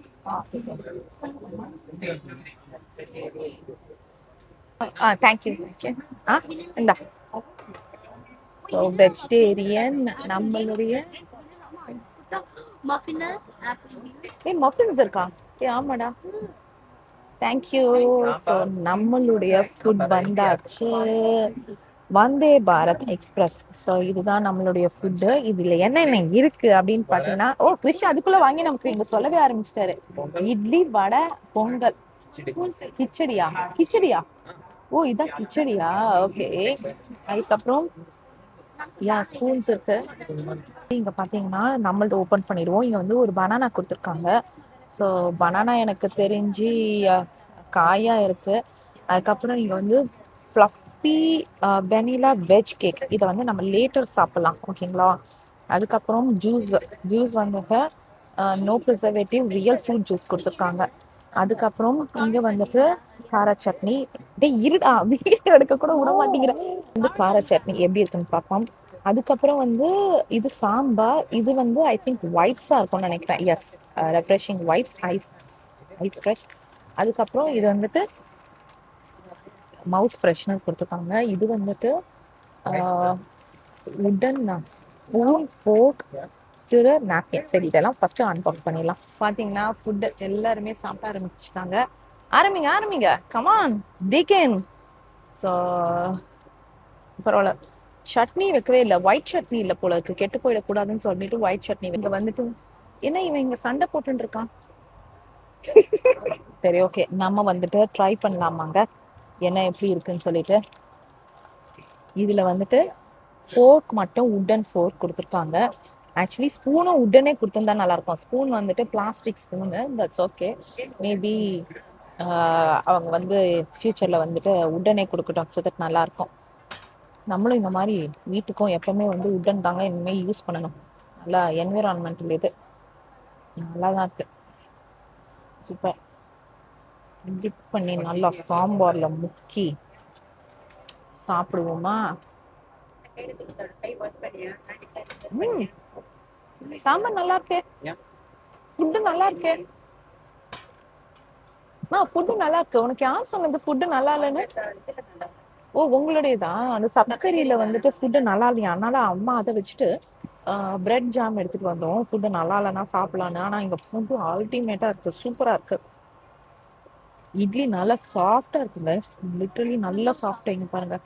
தேங்க்யூ. இந்தா. ஸோ வெஜிடேரியன் நம்மளுடைய மஃபின்ஸ் இருக்கா? ஆமாடா, தேங்க்யூ. ஸோ நம்மளுடைய ஃபுட் வந்தாச்சு, வந்தே பாரத் எக்ஸ்பிரஸ். ஸோ இதுதான் நம்மளுடைய ஃபுட்டு. இதுல என்னென்ன இருக்கு அப்படின்னு பாத்தீங்கன்னா, கிருஷ் அதுக்குள்ள வாங்கி நமக்கு இங்க சொல்லவே ஆரம்பிச்சிட்டாரு. இட்லி, வடை, பொங்கல், கிச்சடியா? இதான் கிச்சடியா? ஓகே. அதுக்கப்புறம் ஸ்பூன்ஸ் இருக்கு. இங்க பாத்தீங்கன்னா நம்மளது ஓபன் பண்ணிடுவோம். இங்க வந்து ஒரு பனானா கொடுத்துருக்காங்க. ஸோ பனானா எனக்கு தெரிஞ்சு காயா இருக்கு. அதுக்கப்புறம் இங்க வந்து ஃப்ளஃபி வெனிலா வெஜ் கேக். இதை வந்து நம்ம லேட்டர் சாப்பிடலாம், ஓகேங்களா? அதுக்கப்புறம் ஜூஸ் வந்துட்டு no preservative real fruit juice கொடுத்துருக்காங்க. அதுக்கப்புறம் இங்க வந்துட்டு கார சட்னி. இருடா, வீடியோ எடுக்க கூட விட மாட்டேங்கிற. வந்து கார சட்னி எப்படி இருக்குன்னு பார்ப்போம். அதுக்கப்புறம் வந்து இது சாம்பார். இது வந்து ஐ திங்க் வைப்ஸா இருக்கும்னு நினைக்கிறேன். Yes, refreshing vibes, ice fresh. அதுக்கப்புறம் இது வந்துட்டு மவுத் ஃப்ரெஷ்னர் கொடுத்துருக்காங்க. இது வந்துட்டு உடன் ஸ்பூன், ஃபோர்க், ஸ்டிரர், நாப்கின். சரி, இதெல்லாம் ஃபர்ஸ்ட் அன்பாக்ஸ் பண்ணிடலாம். பாத்தீங்கன்னா ஃபுட் எல்லாருமே சாப்பிட ஆரம்பிச்சுட்டாங்க. ஆரம்பிங்க, கமான் டிகன். ஸோ பரவாயில்ல, சட்னி வைக்கவே இல்லை. ஒயிட் சட்னி இல்லை போல இருக்கு, கெட்டு போயிடக்கூடாதுன்னு சொல்லிட்டு ஒயிட் சட்னி. இங்க வந்துட்டு என்ன இவன் இங்க சண்டை போட்டுன்னு இருக்கான்? சரி, ஓகே, நம்ம வந்துட்டு ட்ரை பண்ணலாமாங்க என்ன எப்படி இருக்குன்னு சொல்லிட்டு. இதுல வந்துட்டு ஃபோர்க் மட்டும் உட்டன் ஃபோர்க் கொடுத்துருக்காங்க. ஆக்சுவலி ஸ்பூனும் உடனே கொடுத்துருந்தா நல்லா இருக்கும். ஸ்பூன் வந்துட்டு plastic spoon, that's okay. Maybe அவங்க வந்து ஃப்யூச்சரில் வந்துட்டு உடனே கொடுக்கட்டும். ஸோ தட் நல்லாயிருக்கும். நம்மளும் இந்த மாதிரி வீட்டுக்கும் எப்பவுமே வந்து உடன் தாங்க இனிமேல் யூஸ் பண்ணணும். நல்லா என்விரான்மெண்டல் இது நல்லா தான் இருக்கு. சூப்பர். டிப் பண்ணி நல்லா சாம்பார்ல முக்கி சாப்பிடுவோமா? சாம்பார் நல்லா இருக்கே, ஃபுட்டு நல்லா இருக்கே. ஃபுட்டு நல்லா இருக்கு. உனக்கு யார் சொன்னது ஃபுட்டு நல்லா இல்லைன்னு? ஓ, உங்களுடையதான். அந்த சப்கரியில வந்துட்டு ஃபுட்டு நல்லா இல்லையா, அதனால அம்மா அதை வச்சுட்டு பிரெட் ஜாம் எடுத்துட்டு வந்தோம். ஃபுட்டு நல்லா இல்லைன்னா சாப்பிடலான்னு. ஆனா இங்க ஃபுட்டு அல்டிமேட்டா இருக்கு, சூப்பரா இருக்கு. இட்லி நல்லா சாஃப்டா இருக்குங்க, லிட்டரலி நல்லா சாஃப்டா. இங்க பாருங்க.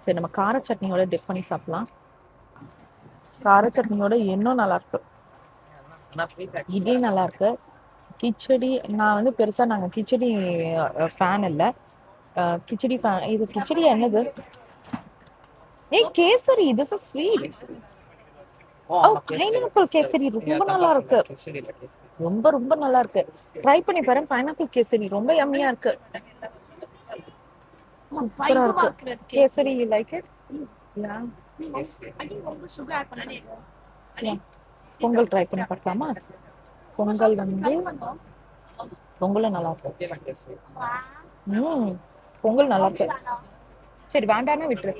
சரி, நம்ம கார சட்னியோட டிப் பண்ணி சாப்பிடலாம். கார சட்னியோட இன்னும் நல்லா இருக்கு. இட்லி நல்லா இருக்கு. கிச்சடி நான் வந்து பெருசா நாங்க கிச்சடி ஃபேன் இல்லை. கிச்சடி ஃபேன். இது கிச்சடி என்னது? Kesari. This is sweet. Pineapple kesari ரொம்ப நல்லா இருக்கு. ரொம்ப ரொம்ப நல்லா இருக்கு. ட்ரை பண்ணி பாரு. பைனாப்பிள் கேசரி ரொம்ப யம்மியா இருக்கு. சூப்பரா இருக்கு kesari. You like it? Yeah. Pongal try பண்ணி பார்க்கலாமா? பொங்கல் வந்து பொங்கலும் நல்லா இருக்கு. பொங்கல் நல்லா இருக்கு. சரி, வேண்டானே விட்டுரு.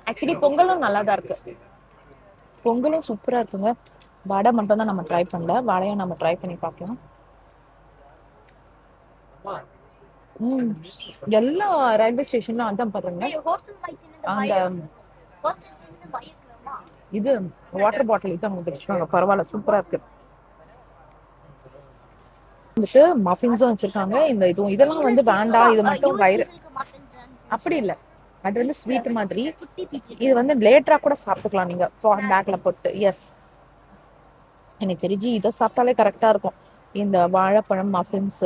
ஆக்சுவலி பொங்கலும் நல்லா தான் இருக்கு. பொங்கலும் சூப்பரா இருக்குங்க. வடை மட்டும் தான் நம்ம ட்ரை பண்ணல. வடையும் நம்ம ட்ரை பண்ணி பார்க்கலாம். எல்லா ரயில்வே ஸ்டேஷன்ல அதான் பாருங்க. அந்த இது வாட்டர் பாட்டில் இது அவங்க வச்சிருக்காங்க. பரவாயில்ல, சூப்பரா இருக்கு. வந்துட்டு மஃபின்ஸும் வச்சிருக்காங்க. இந்த இதுவும் இதெல்லாம் வந்து வேண்டாம், இது மட்டும் வயிறு. அப்படி இல்லை, அது வந்து ஸ்வீட் மாதிரி. இது வந்து லேட்டரா கூட சாப்பிட்டுக்கலாம் நீங்க பேக்ல போட்டு. எஸ், எனக்கு தெரிஞ்சு இதை சாப்பிட்டாலே கரெக்டா இருக்கும். இந்த வாழைப்பழம் மஃபின்ஸ்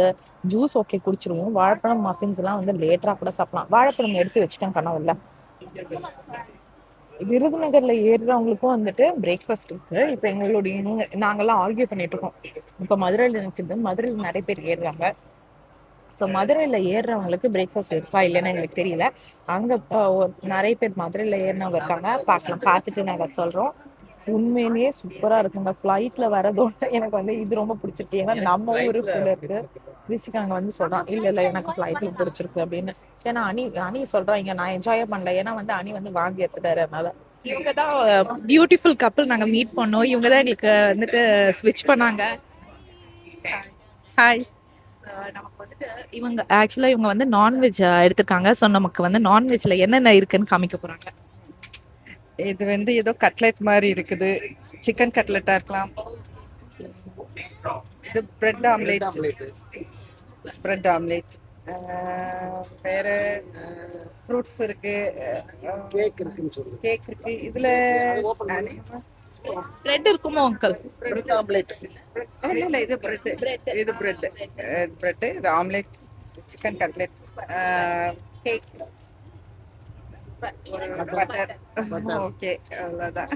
ஜூஸ் ஓகே குடிச்சிருவோம். வாழைப்பழம் மஃபின்ஸ் எல்லாம் வந்து லேட்டரா கூட சாப்பிடலாம். வாழைப்பழம் எடுத்து வச்சுட்டேன் கனவுல. விருதுநகர்ல ஏறுறவங்களுக்கும் வந்துட்டு பிரேக்ஃபாஸ்ட் இருக்கு. இப்ப எங்களுடைய நாங்கெல்லாம் ஆர்கியூ பண்ணிட்டு இருக்கோம். இப்ப மதுரையில இருக்குது. மதுரையில் நிறைய பேர் ஏறுறாங்க. ஸோ மதுரையில ஏறுறவங்களுக்கு பிரேக்ஃபாஸ்ட் இருக்கா இல்லைன்னு எங்களுக்கு தெரியல. அங்க நிறைய பேர் மதுரையில ஏறினவங்க இருக்காங்க. பார்க்கலாம், பார்த்துட்டு நாங்கள் சொல்றோம். உண்மையிலேயே சூப்பரா இருக்குங்க. ஃபிளைட்ல வரதோட எனக்கு வந்து இது ரொம்ப பிடிச்சிருக்கு. ஏன்னா நம்ம ஊருக்குள்ள இருக்கு. ரிஷிகாங்க வந்து சொல்றான், இல்ல எனக்கு ஃபிளைட்ல பிடிச்சிருக்கு அப்படின்னு. ஏன்னா அணி சொல்றாங்க, நான் என்ஜாயே பண்ணல. ஏன்னா வந்து அணி வந்து வாங்கி எடுத்துட்டாரு. அதனால இவங்க தான் பியூட்டிஃபுல் கப்பிள். நாங்க மீட் பண்ணோம். இவங்க தான் எங்களுக்கு வந்துட்டு ஸ்விட்ச் பண்ணாங்க. ஹாய். நமக்கு வந்துட்டு இவங்க ஆக்சுவலா இவங்க வந்து நான்வெஜ் எடுத்திருக்காங்க. ஸோ நமக்கு வந்து நான்வெஜ்ல என்னென்ன இருக்குன்னு காமிக்க போறாங்க. இது வந்து ஏதோ கட்லெட் மாதிரி இருக்குது. சிக்கன் கட்லெட்டா இருக்கலாம். இது பிரெட் ஆம்லேட். Bread omelette. வேற ஃப்ரூட்ஸ் இருக்கு. கேக் இருக்கு. இதுல பிரெட் இருக்குமோ அங்கிள்? பிரெட் ஆம்லேட் இல்ல, இது பிரெட். இது பிரெட். இது omelette. Chicken cutlet. Cake. Butter. Okay, அவ்வளவுதான்.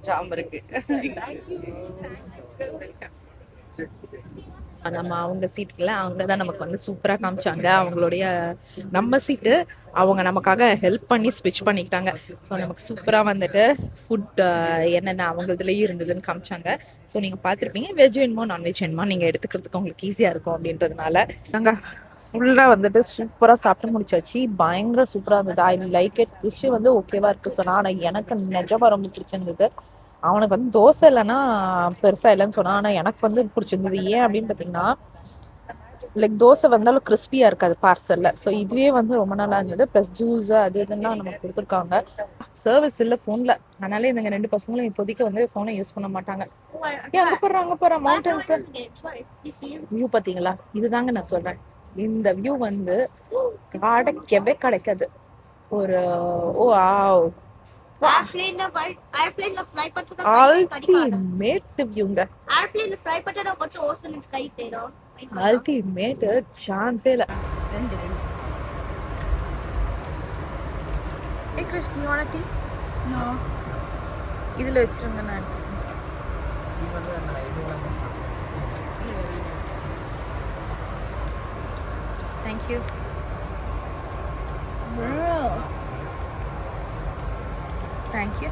ஜாம் இருக்கு. நம்ம அவங்க சீட்டுல அங்கதான் நமக்கு வந்து சூப்பரா காமிச்சாங்க. அவங்களுடைய நம்ம சீட்டு அவங்க நமக்காக ஹெல்ப் பண்ணி ஸ்விட்ச் பண்ணிக்கிட்டாங்க. ஸோ நமக்கு சூப்பரா வந்துட்டு ஃபுட் என்னென்ன அவங்க இதுலயும் இருந்ததுன்னு காமிச்சாங்க. ஸோ நீங்க பார்த்துருப்பீங்க. வெஜ் வேணுமோ நான்வெஜ் வேணுமோ நீங்க எடுத்துக்கிறதுக்கு உங்களுக்கு ஈஸியா இருக்கும் அப்படின்றதுனால நாங்க ஃபுல்லா வந்துட்டு சூப்பரா சாப்பிட்டு முடிச்சாச்சு. பயங்கர சூப்பரா இருந்தது. I like it. ஃபிஷ் வந்து ஓகேவா இருக்கு சொன்னா. ஆனா எனக்கு நிஜமா ரொம்ப பிடிச்சிருந்தது. அவனுக்கு வந்து தோசை இல்லைன்னா பெருசா இல்லைன்னு சொன்னா. ஆனா எனக்கு வந்து பிடிச்சிருந்தது. ஏன் அப்படின்னு பாத்தீங்கன்னா, லைக் தோசை வந்தாலும் கிறிஸ்பியா இருக்காது பார்சல்ல. ஸோ இதுவே வந்து ரொம்ப நல்லா இருந்தது. பிளஸ் ஜூஸ் அது இதுலாம் நமக்கு கொடுத்துருக்காங்க. சர்வீஸ் இல்லை ஃபோன்ல. அதனால இந்த 2 பசங்களும் இப்போதைக்கு வந்து ஃபோனை யூஸ் பண்ண மாட்டாங்க. அங்க போற மவுண்டன்ஸ் வியூ பாத்தீங்களா? இதுதாங்க நான் சொல்றேன். இந்த வியூ வந்து கிடைக்காது. ஒரு அல்டிமேட் வியூங்க. அல்டிமேட், சான்ஸே இல்ல. ஏய் கிருஷ், நீ வானா டீ? நோ. இதுல வச்சிருங்க, நான் எடுத்துக்கிறேன். Thank you. Thank you.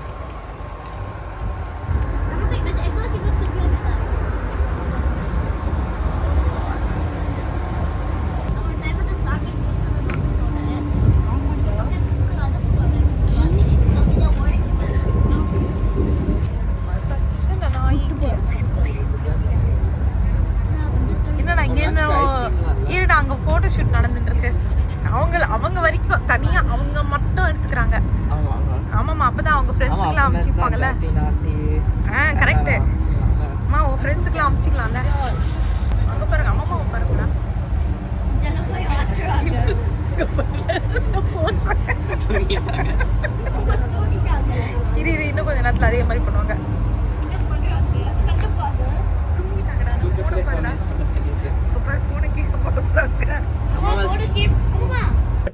என்னடா இங்க இருடா, அங்க போட்டோ ஷூட் நடந்துட்டு இருக்கு. அவங்க வரைக்கும் தனியா அவங்க மட்டும் எடுத்துக்கிறாங்க. ஆமாமா, அப்பதான் அவங்க ஃப்ரெண்ட்ஸுக்குலாம் அனுப்பிச்சிப்பாங்கல்ல. கரெக்ட். அம்மா உன் ஃப்ரெண்ட்ஸுக்குலாம் அனுப்பிச்சிக்கலாம்ல. அங்க பாருங்க, அம்மா பாருங்கடா. இது இன்னும் கொஞ்ச நேரத்துல அதே மாதிரி பண்ணுவாங்க.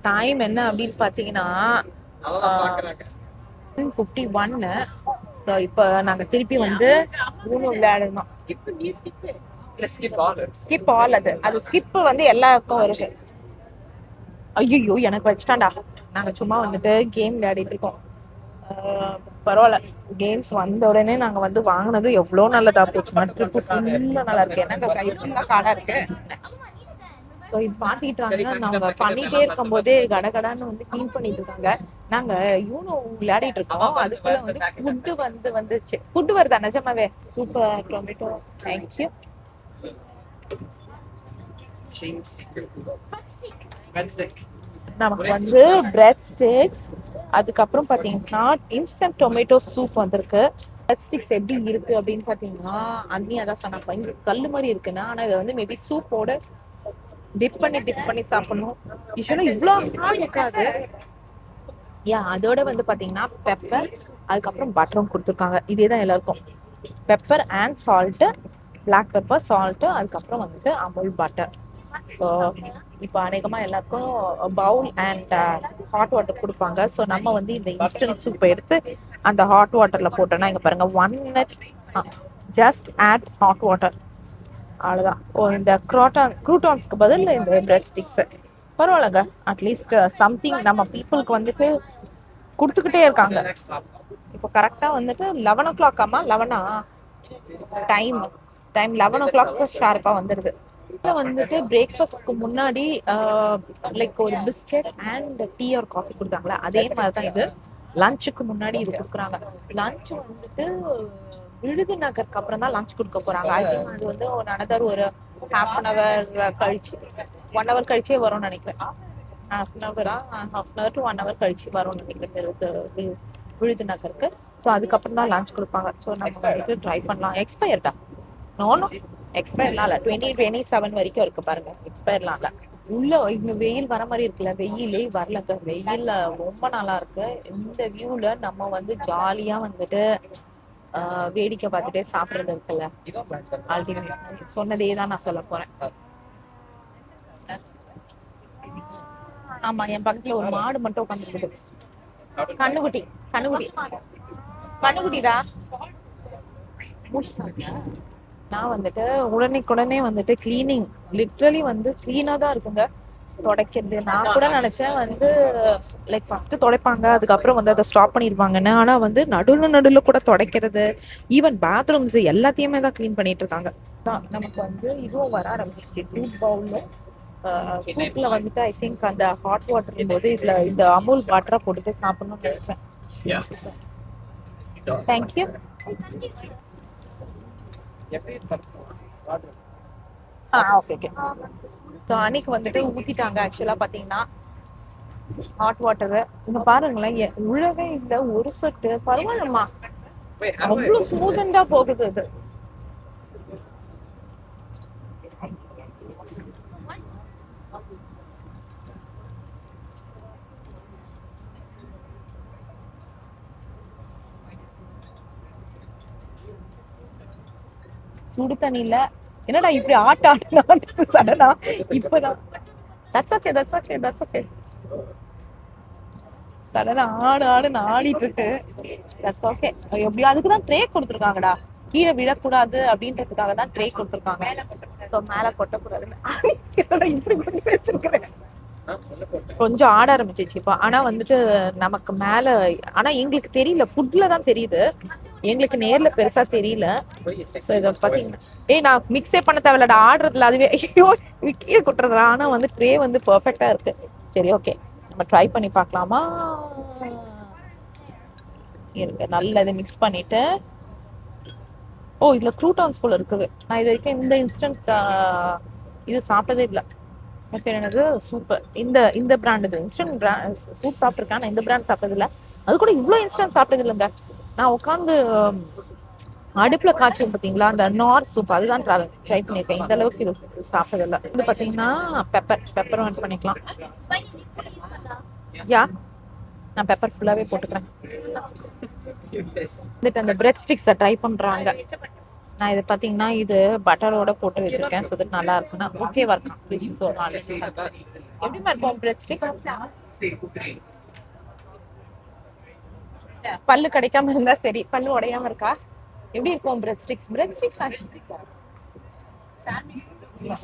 டைம் என்ன அப்படின்னு பாத்தீங்கன்னா 51. ஸோ இப்போ நாங்க திருப்பி வந்து விளையாடணும். ஸ்கிப் ஆல் அது ஸ்கிப் வந்து எல்லாருக்கும் வருது. ஐயோ எனக்கு வச்சுட்டான்டா. நாங்க சும்மா வந்துட்டு கேம் விளையாடிட்டு இருக்கோம். பரவாயில்ல, கேம்ஸ் வந்த உடனே நாங்க வந்து வாங்கினது எவ்வளவு நல்லதா போச்சுன்னா ட்ரிப்பு ஃபுல்லா நல்லா இருக்கு. எனக்கு கை ஃபுல்லா காடா இருக்கு. ஸோ இது பாத்திட்டாங்கன்னா நாங்க பண்ணிட்டே இருக்கும் போதே கடகடான்னு வந்து கிளீன் பண்ணிட்டு இருக்காங்க. நாங்க யூனோ விளையாடிட்டு இருக்கோம். அதுக்குள்ள வந்து வந்துச்சு. ஃபுட் வருதா நிஜமாவே? Super tomato, thank you. நமக்கு வந்து பிரெட் ஸ்டிக்ஸ், அதுக்கப்புறம் பாத்தீங்கன்னா இன்ஸ்டன்ட் டொமேட்டோ சூப் வந்திருக்கு. பிரெட் ஸ்டிக்ஸ் எப்படி இருக்கு அப்படின்னு பாத்தீங்கன்னா அண்ணி அதான் சொன்னாங்க, இங்க கல்லு மாதிரி இருக்குன்னா, ஆனா இதை வந்து மேபி சூப்போட டிப் பண்ணி சாப்பிடணும். யூஸ்வலா இவ்வளோ ஹார்ட் இருக்காது. அதோட வந்து பாத்தீங்கன்னா பெப்பர், அதுக்கப்புறம் பட்டரும் கொடுத்துருக்காங்க. இதேதான் எல்லாருக்கும், pepper and salt, black pepper, salt, அதுக்கப்புறம் வந்துட்டு அமுல் பட்டர். ஸோ இப்போ அநேகமா எல்லாருக்கும் பவுல் அண்ட் ஹாட் வாட்டர் கொடுப்பாங்க. ஸோ நம்ம வந்து இந்த இன்ஸ்டன்ட் சூப்பை எடுத்து அந்த ஹாட் வாட்டர்ல போட்டோம்னா இங்க பாருங்க 1 minute just add hot water, அவ்வளோதான். இந்த க்ரூட்டான்ஸ்க்கு பதில் இந்த பிரெட் ஸ்டிக்ஸ் பரவாயில்லங்க. அட்லீஸ்ட் சம்திங் நம்ம பீப்புளுக்கு வந்துட்டு கொடுத்துக்கிட்டே இருக்காங்க. இப்போ கரெக்டாக வந்துட்டு 11 o'clock. 11 டைம் 11 o'clock ஷார்ப்பாக வந்துடுது. இதில் வந்துட்டு பிரேக்ஃபாஸ்ட்க்கு முன்னாடி லைக் ஒரு பிஸ்கெட் அண்ட் டீ ஒரு காஃபி கொடுத்தாங்களா, அதே மாதிரி தான் இது லஞ்சுக்கு முன்னாடி இது கொடுக்குறாங்க. லஞ்ச் வந்துட்டு விருதுநகருக்கு அப்புறம் தான் லஞ்ச் கொடுக்க போறாங்க. ஐ திங்க் அது வந்து ஒரு half an hour கழிச்சு 1 hour கழிச்சே வரும்னு நினைக்கிறேன். half an hour to 1 hour கழிச்சு வரும்னு நினைக்கிறேன் விருதுநகருக்கு. ஸோ அதுக்கப்புறம் தான் லஞ்ச் கொடுப்பாங்க. ஸோ நம்ம வந்துட்டு ட்ரை பண்ணலாம். எக்ஸ்பயர்டா? நோ எக்ஸ்பயர்லாம் இல்லை, 2027 வரைக்கும் இருக்கு பாருங்க. எக்ஸ்பயர்லாம் இல்லை. உள்ள இங்க வெயில் வர மாதிரி இருக்குல்ல, வெயிலே வரலங்க. வெயில் ரொம்ப நல்லா இருக்கு. இந்த வியூல நம்ம வந்து ஜாலியா வந்துட்டு வேடிக்கை பார்த்துட்டே சாப்பிடுறது இருக்குல்ல, அல்டிமேட். சொன்னதே தான் நான் சொல்ல போறேன். ஆமா, என் பக்கத்துல ஒரு மாடு மட்டும் உட்காந்துருக்கு. கண்ணுக்குட்டிடா. நான் வந்துட்டு உடனே வந்துட்டு கிளீனிங், லிட்ரலி வந்து கிளீனா தான் இருக்குங்க துடைக்கிறது. நான் கூட நினைச்சேன் வந்து லைக் ஃபர்ஸ்ட் துடைப்பாங்க, அதுக்கப்புறம் வந்து அதை ஸ்டாப் பண்ணிருவாங்கன்னு. ஆனா வந்து நடுவில் கூட துடைக்கிறது, ஈவன் பாத்ரூம்ஸ் எல்லாத்தையுமே தான் கிளீன் பண்ணிட்டு இருக்காங்க. நமக்கு வந்து இதுவும் வர ஆரம்பிச்சிச்சு. சூப் பவுல்ல சூப்ல வந்துட்டு ஐ திங்க் அந்த ஹாட் வாட்டர் போது இதுல இந்த அமுல் பட்டரை போட்டுட்டு சாப்பிடணும்னு நினைப்பேன். தேங்க்யூ. ஓகே. ஸோ அன்னைக்கு வந்துட்டு ஊத்திட்டாங்க. ஆக்சுவலா பாத்தீங்கன்னா ஹாட் வாட்டர் இங்க பாருங்களேன், உழவே இல்லை ஒரு சொட்டு. பரவாயில்லம்மா, அவ்வளவு ஸ்மூதண்டா போகுது இது. சுடு தண்ணியில என்னடா இப்படி ஆட்டு சடனா இப்பதான் சடனா ஆடுன்னு ஆடிட்டு இருக்கு. ஓகே, எப்படியும் அதுக்குதான் ட்ரே கொடுத்துருக்காங்கடா. கீழே விழக்கூடாது அப்படின்றதுக்காக தான் ட்ரே கொடுத்துருக்காங்க. ஸோ மேலே கொட்டக்கூடாதுன்னு இப்படி பண்ணி வச்சிருக்கிறேன். கொஞ்சம் ஆட ஆரம்பிச்சிச்சு இப்போ. ஆனா வந்துட்டு நமக்கு மேல, ஆனா எங்களுக்கு தெரியல, ஃபுட்ல தான் தெரியுது, எங்களுக்கு நேர்ல பெருசா தெரியல. ஸோ இதை பாத்தீங்கன்னா நான் மிக்ஸே பண்ண தேவையில்லடா, ஆடுறதுல அதுவே ஐயோ கீழே கொட்டுறதுல. ஆனா வந்து ட்ரே வந்து பெர்ஃபெக்டா இருக்கு. சரி ஓகே, நம்ம ட்ரை பண்ணி பார்க்கலாமா? இருக்கு, நல்ல இதை மிக்ஸ் பண்ணிட்டு. ஓ இதுல க்ரூட்டான்ஸ் போல இருக்குது. நான் இது வரைக்கும் இந்த இன்ஸ்டன்ட் இது சாப்பிட்டதே இல்லை. பேர் என்னது, சூப்பர். இந்த பிராண்ட், இது இன்ஸ்டன்ட் பிராண்ட் சூப் சாப்பிட்ருக்கேன். நான் இந்த பிராண்ட் சாப்பிட்டது இல்லை. அது கூட இவ்வளோ இன்ஸ்டன்ட் சாப்பிட்டது இல்லைங்க. நான் உட்காந்து அடுப்புல காய்ச்சி பார்த்தீங்களா அந்த நார் சூப், அதுதான் ட்ரை பண்ணியிருக்கேன். இந்த அளவுக்கு இது சாப்பிட்டது இல்லை. இது பார்த்தீங்கன்னா பெப்பரும் ஆட் பண்ணிக்கலாம். யா, நான் பெப்பர் ஃபுல்லாவே போட்டுக்கிறேன். வந்துட்டு அந்த பிரெட் ஸ்டிக்ஸை ட்ரை பண்றாங்க. நான் இது பாத்தீங்கன்னா இது பட்டரோட போட்டு வச்சிருக்கேன். ஸோ இது நல்லா இருக்குன்னா ஓகேவா இருக்கும். எப்படிமா இருக்கும் பிரெட் ஸ்டிக்? பல்லு கிடைக்காம இருந்தா சரி, பல்லு உடையாம இருக்கா? எப்படி இருக்கும் பிரெட் ஸ்டிக்ஸ்? பிரெட் ஸ்டிக்ஸ்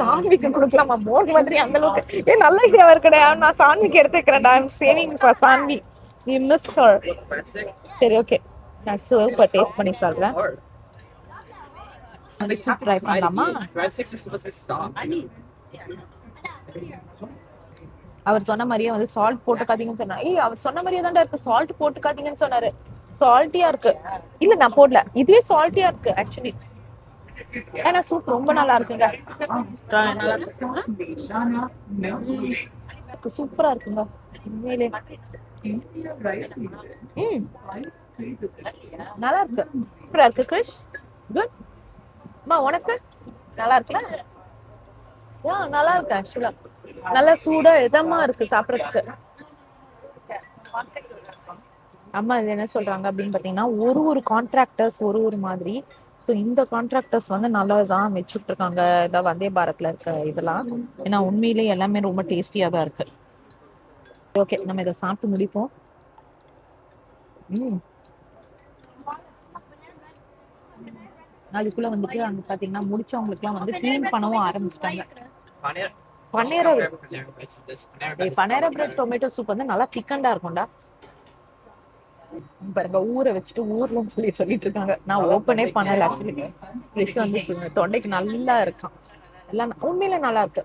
சான்விக்கு கொடுக்கலாமா? மோர் மாதிரி அந்த அளவுக்கு நல்ல ஐடியாவா இருக்கடா. நான் சான்விக்கு எடுத்துக்கிறேன்டா. I am saving for Saanvi. We missed her. சரி ஓகே, நான் சூப்பர் டேஸ்ட் பண்ணி சொல்றேன். அந்த சூப் ட்ரை பண்ணலாமா? அவர் சொன்ன மாதிரியே வந்து சால்ட் போட்டுக்காதீங்கன்னு சொன்னாரு. அவர் சொன்ன மாதிரியே தான்டா இருக்கு, சால்ட் போட்டுக்காதீங்கன்னு சொன்னாரு. சால்ட்டியா இருக்கு. இல்ல நான் போடல, இதுவே சால்ட்டியா இருக்கு ஆக்சுவலி. ஏன்னா சூப் ரொம்ப நல்லா இருக்குங்க. சூப்பரா இருக்குங்க உண்மையிலே. நல்லா இருக்கு, சூப்பரா இருக்கு. கிரிஷ் குட். அம்மா உனக்கு நல்லா இருக்குல்ல? நல்லா இருக்கு ஆக்சுவலா. நல்லா சூடா இதமா இருக்கு சாப்பிடறதுக்கு. அம்மா இது என்ன சொல்றாங்க அப்படின்னு பாத்தீங்கன்னா, ஒரு கான்ட்ராக்டர்ஸ் ஒரு மாதிரி. ஸோ இந்த கான்ட்ராக்டர்ஸ் வந்து நல்லதான் வச்சுட்டு இருக்காங்க இந்த வந்தே பாரத்ல இருக்க இதெல்லாம். ஏன்னா உண்மையிலேயே எல்லாமே ரொம்ப டேஸ்டியா தான் இருக்கு. ஓகே, நம்ம இதை சாப்பிட்டு முடிப்போம். அதுக்குள்ள வந்துட்டு அங்க பாத்தீங்கன்னா முடிச்சவங்களுக்கு எல்லாம் வந்து கிளீன் பண்ணவும் ஆரம்பிச்சிட்டாங்க. பனேரா பிரெட் டொமேட்டோ சூப் வந்து நல்லா திக்கண்டா இருக்கும்டா. பாருங்க, ஊரை வச்சுட்டு ஊர்லன்னு சொல்லிட்டு இருக்காங்க. நான் ஓப்பனே பண்ணல ஆக்சுவலி. ஃபிஷ் வந்து தொண்டைக்கு நல்லா இருக்கான். எல்லாம் உண்மையில நல்லா இருக்கு.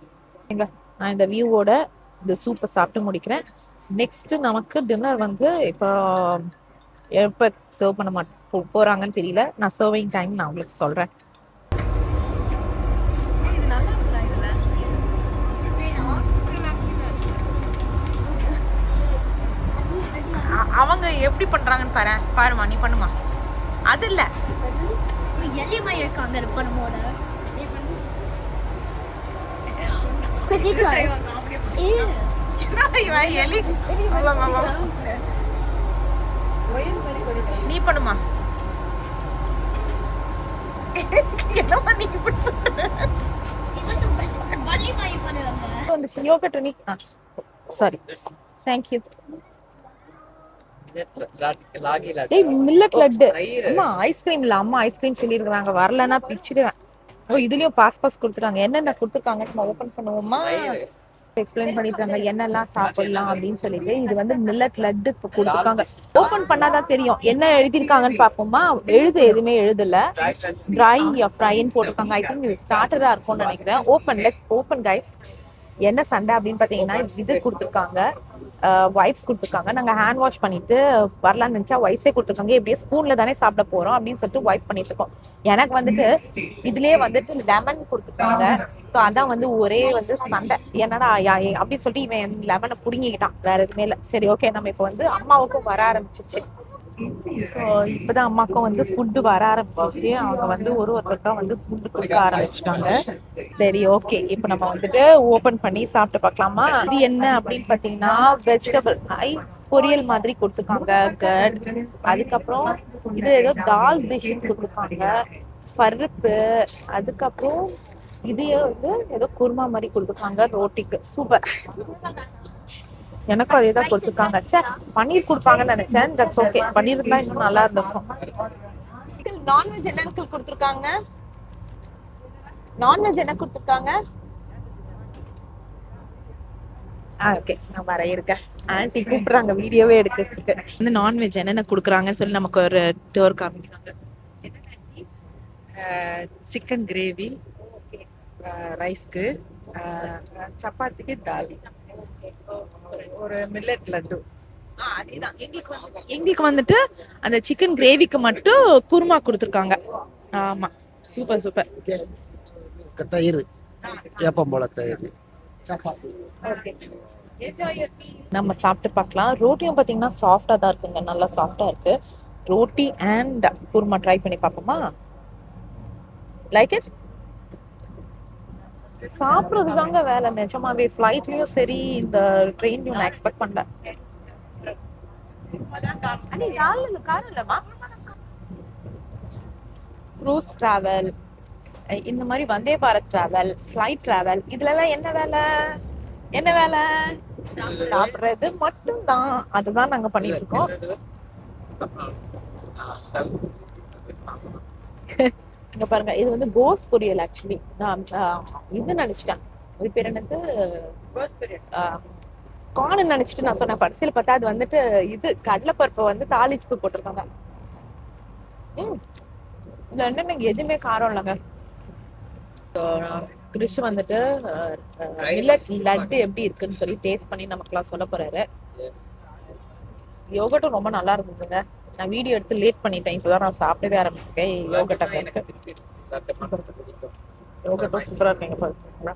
நான் இந்த வியூவோட இந்த சூப்பை சாப்பிட்டு முடிக்கிறேன். நெக்ஸ்ட் நமக்கு டின்னர் வந்து இப்போ எப்போ சர்வ் பண்ண போறாங்கன்னு தெரியல. நான் சர்விங் டைம் நான் உங்களுக்கு சொல்றேன். அவங்க எப்படி பண்றாங்கன்னு பாருமா, நீ பண்ணுமா? அது இல்ல, எலிமா இருக்காங்க இருக்கணுமோட. எலி நீ பண்ணுமா? என்னமா நீ இப்படி சாரி, தேங்க்யூ. மில்லட் லட்டு. அம்மா ஐஸ்கிரீம் இல்ல, அம்மா ஐஸ்கிரீம் சொல்லிருக்காங்க. வரலன்னா பிச்சிடுவேன். ஓ இதுலயும் பாஸ் கொடுத்துட்டாங்க. என்னென்ன கொடுத்துருக்காங்க நம்ம ஓபன் பண்ணுவோமா? எக்ஸ்பிளைன் பண்ணிட்டாங்க என்னெல்லாம் சாப்பிடலாம் அப்படின்னு சொல்லிட்டு. இது வந்து மில்லட் லட்டு கொடுத்துருக்காங்க. ஓபன் பண்ணாதான் தெரியும் என்ன எழுதிருக்காங்கன்னு பாப்போமா. எதுவுமே எழுதல. ட்ரை ஃப்ரைன்னு போட்டிருக்காங்க. ஐ திங்க் இது ஸ்டார்டரா இருக்கும்னு நினைக்கிறேன். Let's open guys. என்ன சண்டை அப்படின்னு பாத்தீங்கன்னா, இது கொடுத்துருக்காங்க, வைப்ஸ் கொடுத்துருக்காங்க. நாங்க ஹேண்ட் வாஷ் பண்ணிட்டு வரலான்னு நினைச்சா வைப்ஸே கொடுத்துருக்காங்க. எப்படியே ஸ்பூன்ல தானே சாப்பிட போறோம் அப்படின்னு சொல்லிட்டு வைப் பண்ணிட்டு இருக்கோம். எனக்கு வந்துட்டு இதுலயே வந்துட்டு லெமன் கொடுத்துருக்காங்க. ஸோ அதான் வந்து ஒரே வந்து சண்டை. என்னடா அப்படின்னு சொல்லிட்டு இவன் லெமனை புடுங்கிக்கிட்டான், வேற எதுவுமே இல்லை. சரி ஓகே, நம்ம இப்போ வந்து அம்மாவுக்கும் வர ஆரம்பிச்சிருச்சு. ஸோ இப்போதான் அம்மாவுக்கும் வந்து ஃபுட்டு வர ஆரம்பிச்சிச்சு. அவங்க வந்து ஒருத்தருக்கா வந்து ஃபுட்டு கொடுக்க ஆரம்பிச்சிட்டாங்க. சரி ஓகே, இப்போ நம்ம வந்துட்டு ஓபன் பண்ணி சாப்பிட்டு பார்க்கலாமா? இது என்ன அப்படின்னு பார்த்தீங்கன்னா, வெஜிடபிள் பொரியல் மாதிரி கொடுத்துருக்காங்க. கட். அதுக்கப்புறம் இது ஏதோ தால் டிஷ் கொடுத்துருக்காங்க, பருப்பு. அதுக்கப்புறம் இது வந்து ஏதோ குருமா மாதிரி கொடுத்துருக்காங்க ரோட்டிக்கு. சூப்பர். எனக்கும் அதே தான் கொடுத்துருக்காங்க. பன்னீர் கொடுப்பாங்கன்னு நினைச்சேன். தட்ஸ் ஓகே, பன்னீர் இருந்தா இன்னும் நல்லா இருந்திருக்கும். நான்வெஜ் என்ன கொடுத்துருக்காங்க? நான்வெஜ் என்ன கொடுத்துருக்காங்க? ஓகே, நான் வர இருக்கேன். ஆன்ட்டி கூப்பிடுறாங்க வீடியோவே எடுக்கிறதுக்கு. வந்து நான்வெஜ் என்னென்ன கொடுக்குறாங்கன்னு சொல்லி நமக்கு ஒரு டோர் காமிக்கிறாங்க. சிக்கன் கிரேவி, ரைஸ்க்கு, சப்பாத்திக்கு தாலி, ஒரு மில்லட் லட்டு. அதேதான் எங்களுக்கு வந்துட்டு அந்த சிக்கன் கிரேவிக்கு மட்டும் குருமா கொடுத்துருக்காங்க. ஆமா, சூப்பர் சூப்பர். தயிர் ஏப்பம் போல தயிர். நம்ம சாப்பிட்டு பார்க்கலாம். ரோட்டியும் பார்த்தீங்கன்னா சாஃப்டாக தான் இருக்குங்க, நல்லா சாஃப்டாக இருக்கு. ரோட்டி அண்ட் குருமா ட்ரை பண்ணி பார்ப்போமா? Like it. சாப்பிட்றது தாங்க வேலை நிஜமாவே. ஃப்ளைட்லயும் சரி இந்த ட்ரெயின்லயும் நான் எக்ஸ்பெக்ட் பண்ணல. க்ரூஸ் டிராவல், இந்த மாதிரி Vande Bharat travel, flight travel, இதுல எல்லாம் என்ன வேலை? என்ன வேலை? சாப்பிடுறது மட்டும்தான். அதுதான் நாங்க பண்ணிட்டு இருக்கோம். இங்க பாருங்க, இது வந்து கோஸ் பொரியல். ஆக்சுவலி நான் இது நினைச்சிட்டேன், இது பேர் என்னது, கார்ன் நினைச்சிட்டு நான் சொன்னேன். பரிசையில் பார்த்தா அது வந்துட்டு இது கடலைப்பருப்பை வந்து தாளிச்சு போட்டிருக்காங்க. இதுல என்னன்னு எதுவுமே காரம் இல்லைங்க. கிறிஷ் வந்துட்டு மில்லட் லட்டு எப்படி இருக்குன்னு சொல்லி டேஸ்ட் பண்ணி நமக்குலாம் சொல்ல போறாரு. யோகட்டும் ரொம்ப நல்லா இருந்ததுங்க. நான் வீடியோ எடுத்து லேட் பண்ணிட்டேன், இப்போதான் நான் சாப்பிடவே ஆரம்பிச்சிருக்கேன். யோகட்டம் இருக்கு, யோகட்டும் சூப்பரா இருக்கீங்க பாருங்க.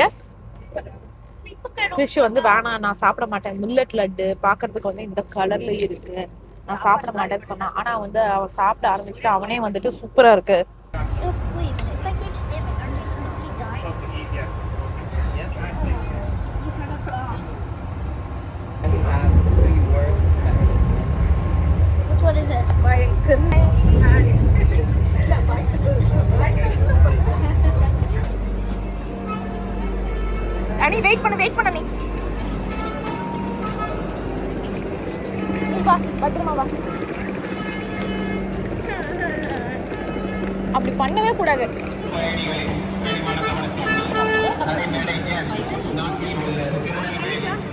எஸ், கிறிஷ் வந்து வேணாம் நான் சாப்பிட மாட்டேன், மில்லட் லட்டு பாக்குறதுக்கு வந்து இந்த கலர்ல இருக்கு, நான் சாப்பிட மாட்டேன்னு சொன்னான். ஆனா வந்து அவன் சாப்பிட ஆரம்பிச்சுட்டு அவனே வந்துட்டு சூப்பரா இருக்கு. What is it? அனி வெயிட் பண்ண நீ வா, பத்திரமா வா. அப்படி பண்ணவே கூடாது.